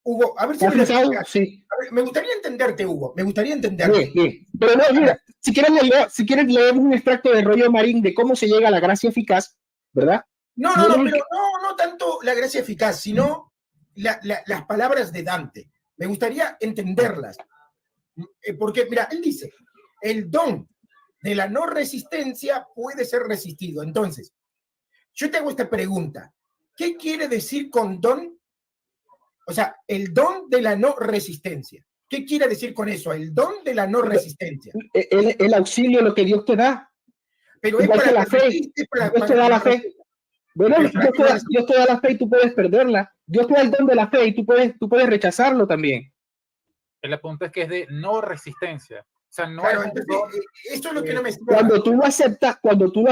Speaker 6: Hugo, a ver si me lo explicas.
Speaker 4: Sí.
Speaker 6: A ver, me gustaría entenderte, Hugo. Me gustaría entenderte.
Speaker 4: Bien. Pero no, mira, si quieres leer un extracto de Rollo Marín de cómo se llega a la gracia eficaz, ¿verdad?
Speaker 6: No, pero no tanto la gracia eficaz, sino las palabras de Dante. Me gustaría entenderlas. Porque, mira, él dice, el don de la no resistencia puede ser resistido. Entonces, yo te hago esta pregunta. ¿Qué quiere decir con don? O sea, el don de la no resistencia. ¿Qué quiere decir con eso? El don de la no resistencia.
Speaker 4: El auxilio, lo que Dios te da.
Speaker 6: Pero es
Speaker 4: para la fe. Dios te da la fe. Bueno, Dios te da la fe y tú puedes perderla. Dios te da el don de la fe y tú puedes rechazarlo también.
Speaker 7: El punto es que es de no resistencia. O sea, no
Speaker 6: claro,
Speaker 7: es
Speaker 6: entonces, esto es lo que no me está.
Speaker 4: Cuando tú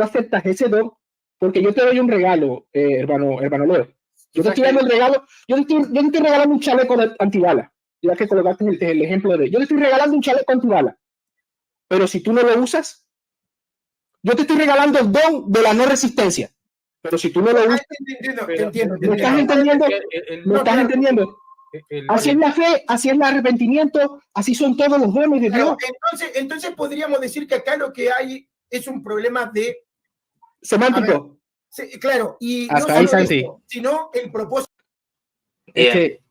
Speaker 4: aceptas ese don, porque yo te doy un regalo, hermano Leo. Yo te estoy dando el regalo, yo te estoy regalando un chaleco antibala. Ya que colocaste el ejemplo de, yo te estoy regalando un chaleco antibala. Pero si tú no lo usas, yo te estoy regalando el don de la no resistencia. Pero si tú no lo usas, ¿me estás entendiendo? ¿Me estás entendiendo? Así es la fe, así es el arrepentimiento, así son todos los dones de Dios.
Speaker 6: Entonces podríamos decir que acá lo que hay es un problema de
Speaker 4: semántico.
Speaker 6: Claro, y
Speaker 4: hasta
Speaker 6: no
Speaker 4: ahí,
Speaker 6: solo
Speaker 4: Santi.
Speaker 6: eso, sino el propósito.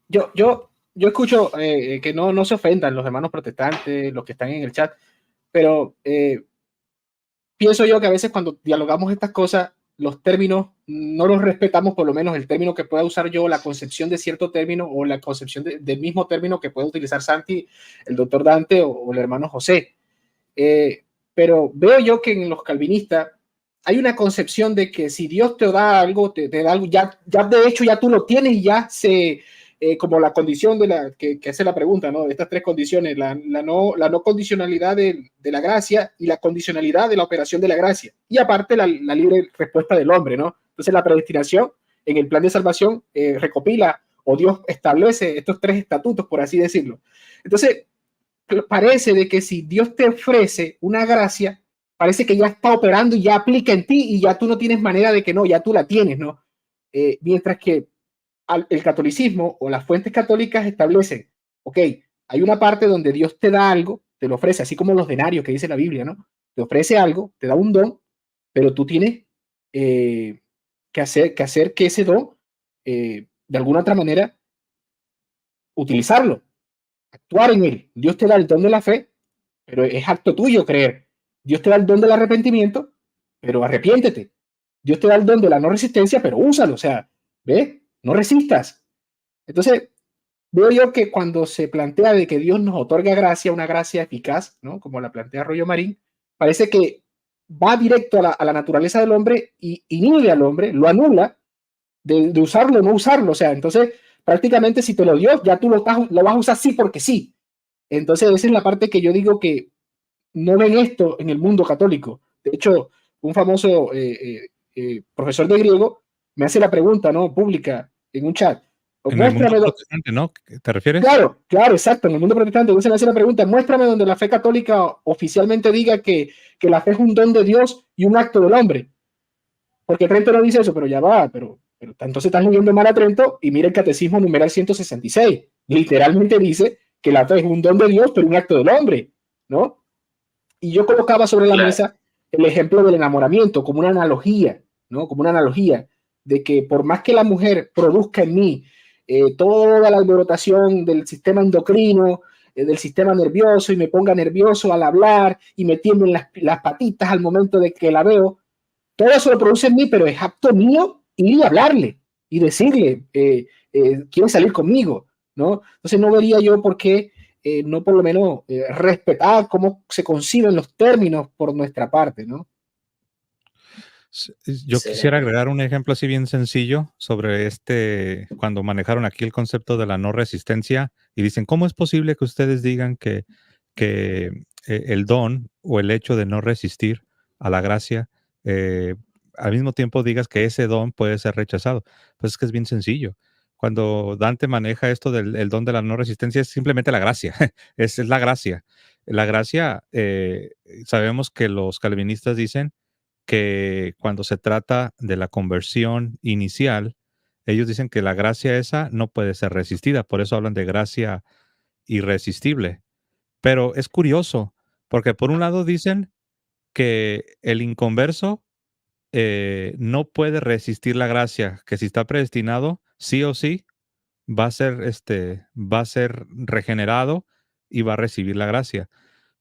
Speaker 4: Yo escucho que no se ofendan los hermanos protestantes, los que están en el chat, pero pienso yo que a veces cuando dialogamos estas cosas, los términos no los respetamos, por lo menos el término que pueda usar yo, la concepción de cierto término o la concepción del mismo término que puede utilizar Santi, el doctor Dante o el hermano José. Pero veo yo que en los calvinistas hay una concepción de que si Dios te da algo, te da algo, ya de hecho ya tú lo tienes y ya como la condición de la que hace la pregunta, ¿no? De estas tres condiciones, la no condicionalidad de la gracia y la condicionalidad de la operación de la gracia. Y aparte la libre respuesta del hombre, ¿no? Entonces la predestinación en el plan de salvación recopila o Dios establece estos tres estatutos, por así decirlo. Entonces parece de que si Dios te ofrece una gracia, parece que ya está operando y ya aplica en ti y ya tú no tienes manera de que no, ya tú la tienes, ¿no? Mientras que el catolicismo o las fuentes católicas establecen, ok, hay una parte donde Dios te da algo, te lo ofrece, así como los denarios que dice la Biblia, ¿no? Te ofrece algo, te da un don, pero tú tienes que hacer que ese don, de alguna otra manera, utilizarlo, actuar en él. Dios te da el don de la fe, pero es acto tuyo creer. Dios te da el don del arrepentimiento, pero arrepiéntete. Dios te da el don de la no resistencia, pero úsalo, o sea, ¿ves? No resistas. Entonces, veo yo que cuando se plantea de que Dios nos otorga gracia, una gracia eficaz, ¿no? Como la plantea Rollo Marín, parece que va directo a la naturaleza del hombre y inhibe al hombre, lo anula de usarlo o no usarlo. O sea, entonces, prácticamente si te lo dio, ya tú lo vas a usar sí porque sí. Entonces, esa es la parte que yo digo que no ven esto en el mundo católico. De hecho, un famoso profesor de griego me hace la pregunta, ¿no? Pública, en un chat.
Speaker 3: En el mundo protestante, ¿no? ¿Te refieres?
Speaker 4: Claro, exacto, en el mundo protestante. Entonces me hace la pregunta, muéstrame donde la fe católica oficialmente diga que la fe es un don de Dios y un acto del hombre. Porque Trento no dice eso, pero ya va, pero entonces estás leyendo mal a Trento y mira el catecismo numeral 166. Literalmente dice que la fe es un don de Dios, pero un acto del hombre, ¿no? Y yo colocaba sobre la mesa el ejemplo del enamoramiento como una analogía, ¿no? Como una analogía de que por más que la mujer produzca en mí toda la alborotación del sistema endocrino, del sistema nervioso y me ponga nervioso al hablar y me tiemblen las patitas al momento de que la veo, todo eso lo produce en mí, pero es acto mío ir y hablarle y decirle, quiere salir conmigo, ¿no? Entonces no vería yo por qué no por lo menos respetar cómo se conciben los términos por nuestra parte, ¿no?
Speaker 3: Yo quisiera agregar un ejemplo así bien sencillo sobre cuando manejaron aquí el concepto de la no resistencia y dicen, ¿cómo es posible que ustedes digan que el don o el hecho de no resistir a la gracia, al mismo tiempo digas que ese don puede ser rechazado? Pues es que es bien sencillo. Cuando Dante maneja esto del don de la no resistencia, es simplemente la gracia, es la gracia. La gracia, sabemos que los calvinistas dicen que cuando se trata de la conversión inicial, ellos dicen que la gracia esa no puede ser resistida, por eso hablan de gracia irresistible. Pero es curioso, porque por un lado dicen que el inconverso no puede resistir la gracia, que si está predestinado, sí o sí, va a ser regenerado y va a recibir la gracia.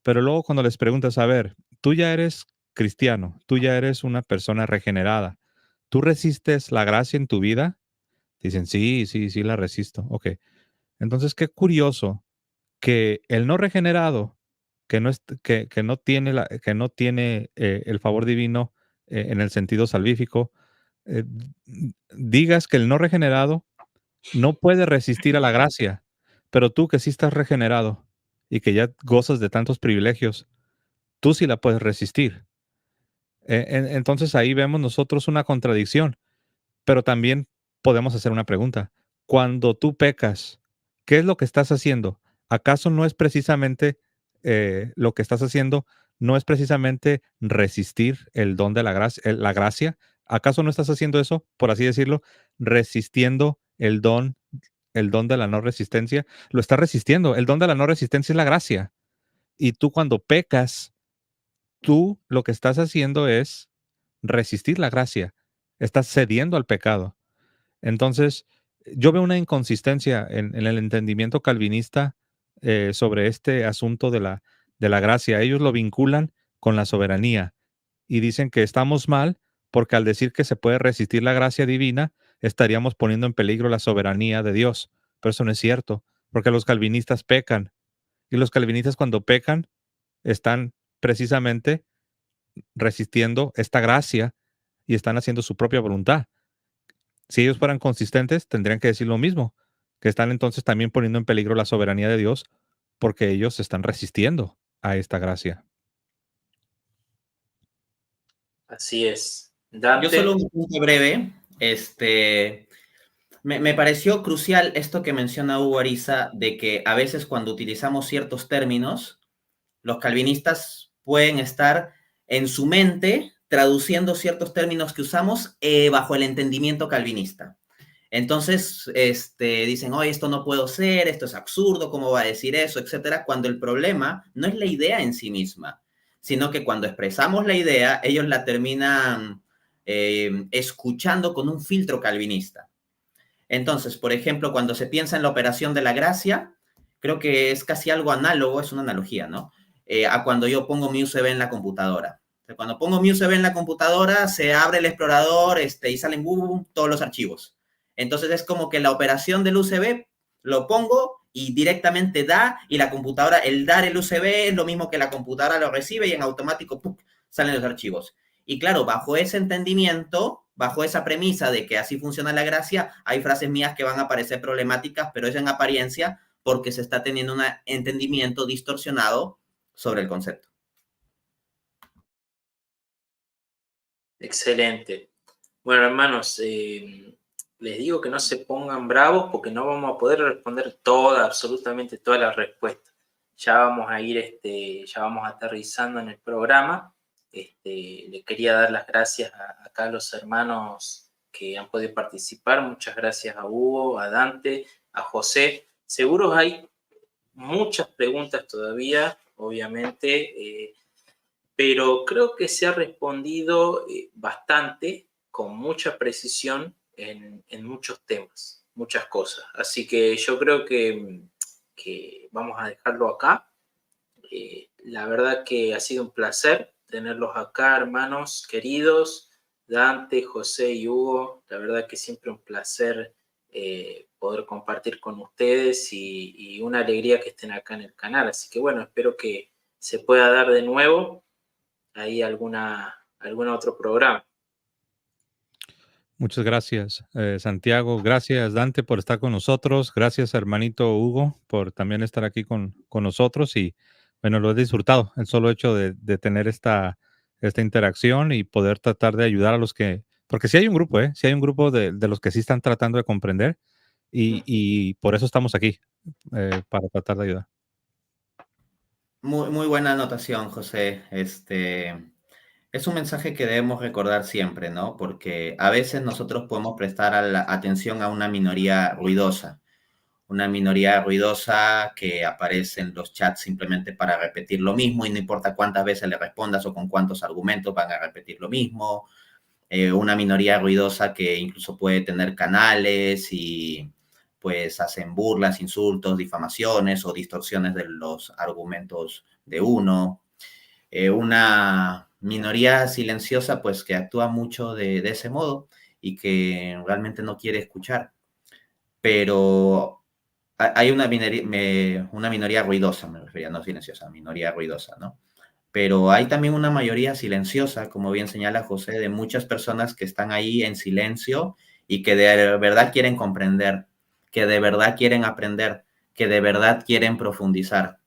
Speaker 3: Pero luego cuando les preguntas, a ver, tú ya eres cristiano, tú ya eres una persona regenerada, ¿tú resistes la gracia en tu vida? Dicen, sí, la resisto. Ok. Entonces, qué curioso que el no regenerado, que no tiene el favor divino en el sentido salvífico, digas que el no regenerado no puede resistir a la gracia, pero tú que sí estás regenerado y que ya gozas de tantos privilegios, tú sí la puedes resistir. Entonces ahí vemos nosotros una contradicción, pero también podemos hacer una pregunta. Cuando tú pecas, ¿qué es lo que estás haciendo? ¿Acaso no es precisamente lo que estás haciendo no es precisamente resistir el don de la gracia. ¿Acaso no estás haciendo eso, por así decirlo, resistiendo el don de la no resistencia? Lo estás resistiendo. El don de la no resistencia es la gracia. Y tú cuando pecas, tú lo que estás haciendo es resistir la gracia. Estás cediendo al pecado. Entonces, yo veo una inconsistencia en el entendimiento calvinista sobre este asunto de la gracia. Ellos lo vinculan con la soberanía y dicen que estamos mal porque al decir que se puede resistir la gracia divina, estaríamos poniendo en peligro la soberanía de Dios. Pero eso no es cierto, porque los calvinistas pecan. Y los calvinistas cuando pecan están precisamente resistiendo esta gracia y están haciendo su propia voluntad. Si ellos fueran consistentes, tendrían que decir lo mismo, que están entonces también poniendo en peligro la soberanía de Dios porque ellos se están resistiendo a esta gracia.
Speaker 1: Así es.
Speaker 2: Yo solo
Speaker 1: Dante.
Speaker 2: un punto breve. Me pareció crucial esto que menciona Hugo Ariza, de que a veces cuando utilizamos ciertos términos, los calvinistas pueden estar en su mente traduciendo ciertos términos que usamos bajo el entendimiento calvinista. Entonces, dicen, oye, esto no puedo ser, esto es absurdo, ¿cómo va a decir eso?, etcétera, cuando el problema no es la idea en sí misma, sino que cuando expresamos la idea, ellos la terminan escuchando con un filtro calvinista. Entonces, por ejemplo, cuando se piensa en la operación de la gracia, creo que es casi algo análogo, es una analogía, ¿no? A cuando yo pongo mi USB en la computadora. O sea, cuando pongo mi USB en la computadora, se abre el explorador y salen todos los archivos. Entonces es como que la operación del USB lo pongo y directamente da, y la computadora, el dar el USB es lo mismo que la computadora lo recibe y en automático salen los archivos. Y claro, bajo ese entendimiento, bajo esa premisa de que así funciona la gracia, hay frases mías que van a parecer problemáticas, pero es en apariencia porque se está teniendo un entendimiento distorsionado sobre el concepto.
Speaker 1: Excelente. Bueno, hermanos, les digo que no se pongan bravos porque no vamos a poder responder absolutamente todas las respuestas. Ya vamos a ir, ya vamos aterrizando en el programa. Le quería dar las gracias acá a los hermanos que han podido participar. Muchas gracias a Hugo, a Dante, a José. Seguro hay muchas preguntas todavía, obviamente, pero creo que se ha respondido bastante, con mucha precisión en muchos temas, muchas cosas. Así que yo creo que vamos a dejarlo acá. La verdad que ha sido un placer tenerlos acá, hermanos queridos, Dante, José y Hugo. La verdad que siempre un placer poder compartir con ustedes y una alegría que estén acá en el canal. Así que bueno, espero que se pueda dar de nuevo ahí algún otro programa.
Speaker 3: Muchas gracias, Santiago. Gracias, Dante, por estar con nosotros. Gracias, hermanito Hugo, por también estar aquí con nosotros. Y bueno, lo he disfrutado, el solo hecho de tener esta interacción y poder tratar de ayudar a los que... Porque sí hay un grupo, sí hay un grupo de los que sí están tratando de comprender y por eso estamos aquí, para tratar de ayudar.
Speaker 2: Muy, muy buena anotación, José. Es un mensaje que debemos recordar siempre, ¿no? Porque a veces nosotros podemos prestar atención a una minoría ruidosa que aparece en los chats simplemente para repetir lo mismo y no importa cuántas veces le respondas o con cuántos argumentos van a repetir lo mismo. Una minoría ruidosa que incluso puede tener canales y pues hacen burlas, insultos, difamaciones o distorsiones de los argumentos de uno. Una minoría silenciosa pues que actúa mucho de ese modo y que realmente no quiere escuchar. Pero hay una minoría ruidosa, me refería, no silenciosa, minoría ruidosa, ¿no? Pero hay también una mayoría silenciosa, como bien señala José, de muchas personas que están ahí en silencio y que de verdad quieren comprender, que de verdad quieren aprender, que de verdad quieren profundizar.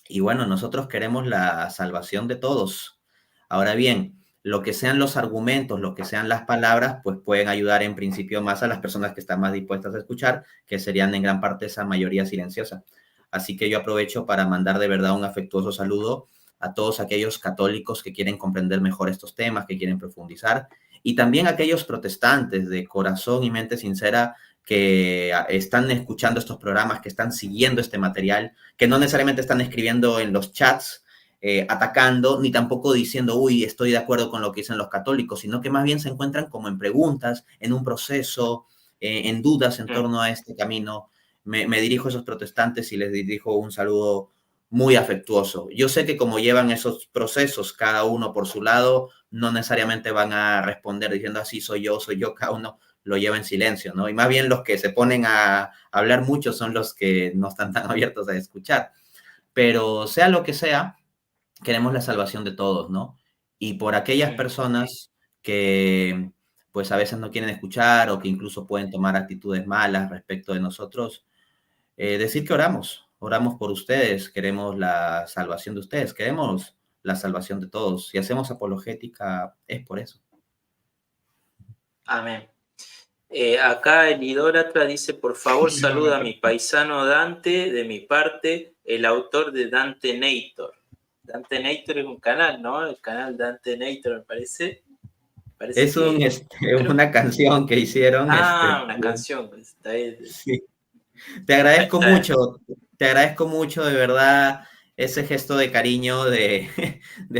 Speaker 2: Y bueno, nosotros queremos la salvación de todos. Ahora bien, lo que sean los argumentos, lo que sean las palabras, pues pueden ayudar en principio más a las personas que están más dispuestas a escuchar, que serían en gran parte esa mayoría silenciosa. Así que yo aprovecho para mandar de verdad un afectuoso saludo a todos aquellos católicos que quieren comprender mejor estos temas, que quieren profundizar, y también a aquellos protestantes de corazón y mente sincera que están escuchando estos programas, que están siguiendo este material, que no necesariamente están escribiendo en los chats, atacando, ni tampoco diciendo, uy, estoy de acuerdo con lo que dicen los católicos, sino que más bien se encuentran como en preguntas, en un proceso, en dudas en torno a este camino. Me dirijo a esos protestantes y les dirijo un saludo muy afectuoso. Yo sé que como llevan esos procesos cada uno por su lado, no necesariamente van a responder diciendo así soy yo, cada uno lo lleva en silencio, ¿no? Y más bien los que se ponen a hablar mucho son los que no están tan abiertos a escuchar. Pero sea lo que sea, queremos la salvación de todos, ¿no? Y por aquellas personas que pues a veces no quieren escuchar o que incluso pueden tomar actitudes malas respecto de nosotros, decir que oramos por ustedes, queremos la salvación de ustedes, queremos la salvación de todos. Si hacemos apologética es por eso.
Speaker 1: Amén. Acá el idólatra dice, por favor saluda a mi paisano Dante, de mi parte, el autor de Dante Nator. Dante Nator es un canal, ¿no? El canal Dante Nator, me parece.
Speaker 2: Es una canción que hicieron.
Speaker 1: Una canción.
Speaker 2: Sí. Te agradezco mucho, de verdad, ese gesto de cariño de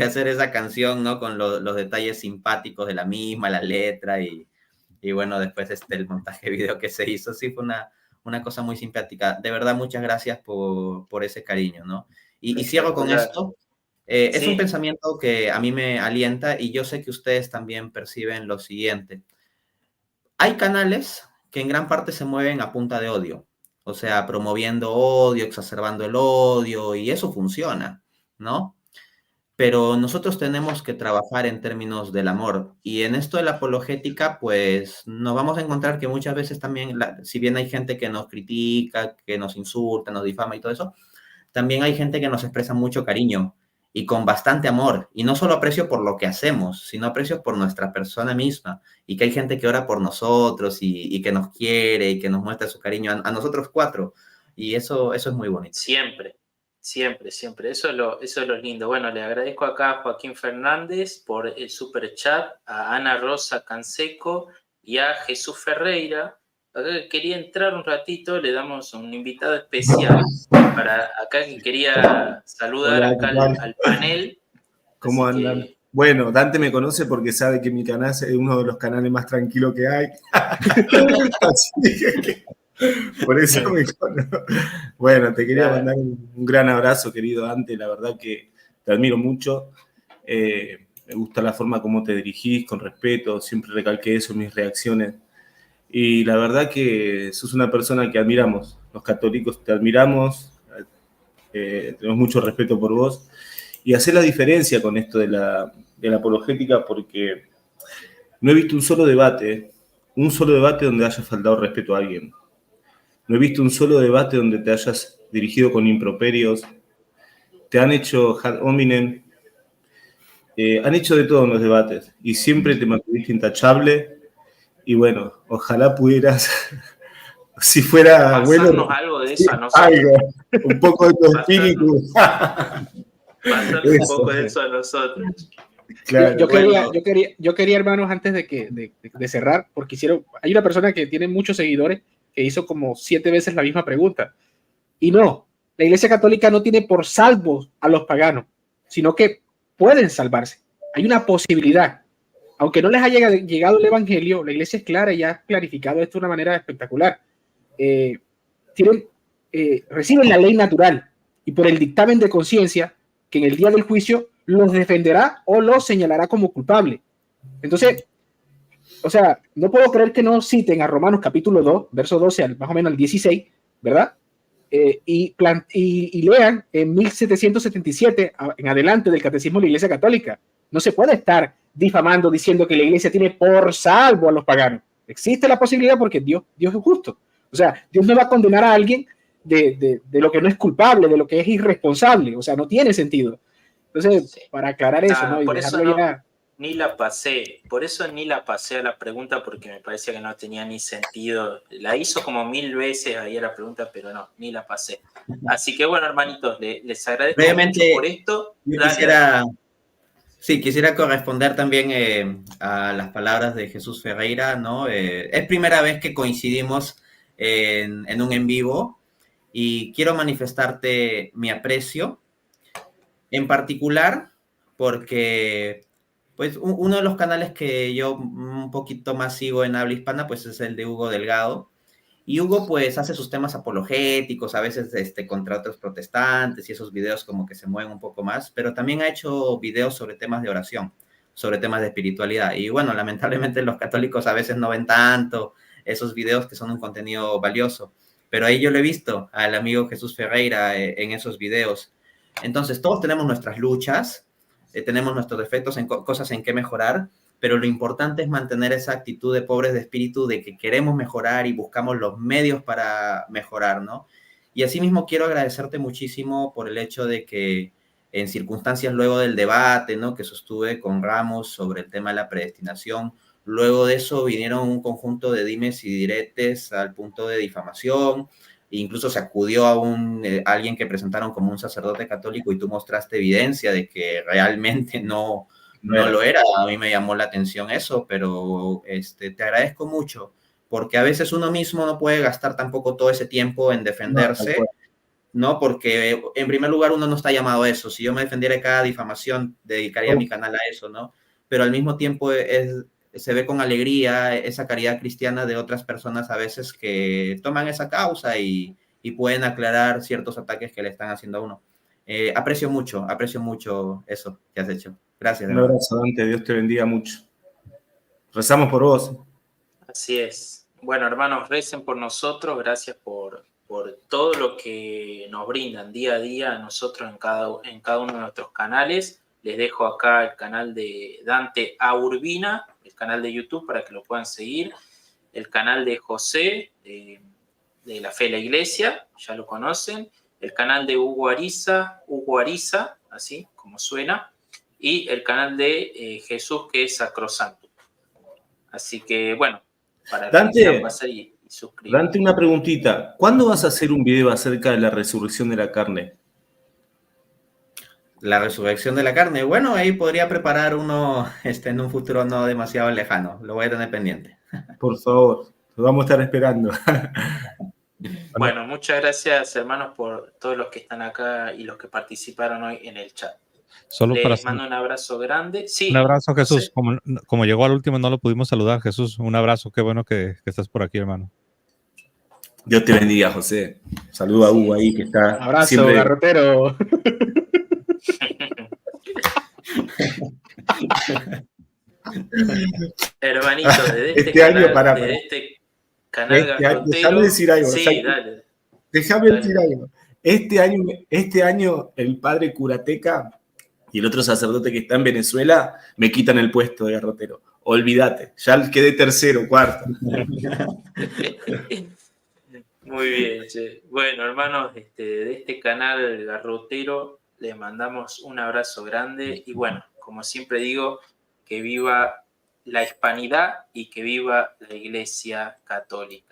Speaker 2: hacer esa canción, ¿no? Con los detalles simpáticos de la misma, la letra y bueno, después el montaje video que se hizo, sí fue una cosa muy simpática. De verdad, muchas gracias por ese cariño, ¿no? Y cierro con esto. Es un pensamiento que a mí me alienta y yo sé que ustedes también perciben lo siguiente. Hay canales que en gran parte se mueven a punta de odio, o sea, promoviendo odio, exacerbando el odio, y eso funciona, ¿no? Pero nosotros tenemos que trabajar en términos del amor, y en esto de la apologética, pues nos vamos a encontrar que muchas veces también, si bien hay gente que nos critica, que nos insulta, nos difama y todo eso, también hay gente que nos expresa mucho cariño y con bastante amor, y no solo aprecio por lo que hacemos, sino aprecio por nuestra persona misma, y que hay gente que ora por nosotros y que nos quiere y que nos muestra su cariño a nosotros cuatro, y eso es muy bonito.
Speaker 1: Siempre. Eso es lo lindo. Bueno, le agradezco acá a Joaquín Fernández por el super chat, a Ana Rosa Canseco y a Jesús Ferreira. Acá quería entrar un ratito, le damos un invitado especial para acá que quería saludar. Hola, acá al panel.
Speaker 5: ¿Cómo andan? Bueno, Dante me conoce porque sabe que mi canal es uno de los canales más tranquilos que hay. Así que por eso me conozco. Bueno, te quería mandar un gran abrazo, querido Dante. La verdad que te admiro mucho. Me gusta la forma como te dirigís, con respeto. Siempre recalqué eso en mis reacciones. Y la verdad que sos una persona que admiramos. Los católicos te admiramos. Tenemos mucho respeto por vos. Y hacer la diferencia con esto de la apologética, porque no he visto un solo debate donde haya faltado respeto a alguien. No he visto un solo debate donde te hayas dirigido con improperios. Te han hecho ad hominem. Han hecho de todo en los debates. Y siempre te mantuviste intachable. Y bueno, ojalá pudieras, si fuera bueno,
Speaker 1: algo de eso a nosotros.
Speaker 5: Algo, un poco de tu espíritu.
Speaker 1: Pasarnos un poco de eso a nosotros.
Speaker 4: Claro, yo quería, hermanos, antes de cerrar, porque hay una persona que tiene muchos seguidores que hizo como 7 veces la misma pregunta. Y no, la Iglesia Católica no tiene por salvos a los paganos, sino que pueden salvarse. Hay una posibilidad. Aunque no les haya llegado el Evangelio, la Iglesia es clara y ha clarificado esto de una manera espectacular. Reciben la ley natural y por el dictamen de conciencia que en el día del juicio los defenderá o los señalará como culpable. Entonces, o sea, no puedo creer que no citen a Romanos capítulo 2, verso 12 más o menos al 16, ¿verdad? Y lean en 1777 en adelante del Catecismo de la Iglesia Católica. No se puede estar difamando diciendo que la Iglesia tiene por salvo a los paganos. Existe la posibilidad porque Dios es justo. O sea, Dios no va a condenar a alguien de lo que no es culpable, de lo que es irresponsable. O sea, no tiene sentido. Entonces, para aclarar eso, ¿no? Y
Speaker 1: por
Speaker 4: dejarlo
Speaker 1: eso
Speaker 4: ya
Speaker 1: Ni la pasé, por eso ni la pasé a la pregunta, porque me parecía que no tenía ni sentido. La hizo como 1000 veces ahí a la pregunta, pero no, ni la pasé. Así que bueno, hermanitos, les agradezco mucho por esto.
Speaker 2: Yo
Speaker 1: Dale.
Speaker 2: quisiera corresponder también a las palabras de Jesús Ferreira, ¿no? Es primera vez que coincidimos en un en vivo y quiero manifestarte mi aprecio, en particular porque pues uno de los canales que yo un poquito más sigo en habla hispana pues es el de Hugo Delgado. Y Hugo pues hace sus temas apologéticos, a veces contra otros protestantes y esos videos como que se mueven un poco más, pero también ha hecho videos sobre temas de oración, sobre temas de espiritualidad. Y bueno, lamentablemente los católicos a veces no ven tanto esos videos que son un contenido valioso, pero ahí yo lo he visto al amigo Jesús Ferreira en esos videos. Entonces todos tenemos nuestras luchas, tenemos nuestros defectos, cosas en que mejorar, pero lo importante es mantener esa actitud de pobres de espíritu, de que queremos mejorar y buscamos los medios para mejorar, ¿no? Y asimismo quiero agradecerte muchísimo por el hecho de que en circunstancias luego del debate, ¿no?, que sostuve con Ramos sobre el tema de la predestinación, luego de eso vinieron un conjunto de dimes y diretes al punto de difamación, e incluso se acudió a alguien que presentaron como un sacerdote católico y tú mostraste evidencia de que realmente no lo era. A mí me llamó la atención eso, pero te agradezco mucho, porque a veces uno mismo no puede gastar tampoco todo ese tiempo en defenderse, ¿no? Porque en primer lugar uno no está llamado a eso. Si yo me defendiera de cada difamación, dedicaría mi canal a eso, ¿no? Pero al mismo tiempo se ve con alegría esa caridad cristiana de otras personas a veces que toman esa causa y pueden aclarar ciertos ataques que le están haciendo a uno. Aprecio mucho eso que has hecho. Gracias.
Speaker 5: Un abrazo, Dante. Dios te bendiga mucho. Rezamos por vos.
Speaker 1: Así es. Bueno, hermanos, recen por nosotros. Gracias por todo lo que nos brindan día a día a nosotros en cada uno de nuestros canales. Les dejo acá el canal de Dante A. Urbina, el canal de YouTube, para que lo puedan seguir. El canal de José, de La Fe de la Iglesia, ya lo conocen. El canal de Hugo Ariza, así como suena. Y el canal de Jesús, que es Sacrosanto. Así que, bueno, para
Speaker 5: Dante,
Speaker 1: que pasar y suscribir.
Speaker 5: Dante, una preguntita. ¿Cuándo vas a hacer un video acerca de la resurrección de la carne?
Speaker 2: La resurrección de la carne. Bueno, ahí podría preparar uno en un futuro no demasiado lejano. Lo voy a tener pendiente.
Speaker 5: Por favor, lo vamos a estar esperando.
Speaker 1: Bueno, muchas gracias, hermanos, por todos los que están acá y los que participaron hoy en el chat.
Speaker 3: Solo
Speaker 1: Les mando un abrazo grande. Sí,
Speaker 3: un abrazo, Jesús.
Speaker 1: José.
Speaker 3: Como llegó al último, no lo pudimos saludar. Jesús, un abrazo. Qué bueno que estás por aquí, hermano.
Speaker 5: Dios te bendiga, José. Saludo a Hugo ahí, que está
Speaker 4: abrazo,
Speaker 5: siempre...
Speaker 4: garrotero.
Speaker 1: Hermanito, desde
Speaker 5: este canal,
Speaker 1: año, desde este canal garrotero.
Speaker 5: Déjame decir algo.
Speaker 1: Sí, dale.
Speaker 5: Déjame decir algo. Este año el padre Curateca y el otro sacerdote que está en Venezuela me quitan el puesto de garrotero. Olvídate, ya quedé tercero, cuarto.
Speaker 1: Muy bien, che. Bueno, hermanos, de este canal garrotero les mandamos un abrazo grande y bueno, como siempre digo, que viva la hispanidad y que viva la Iglesia Católica.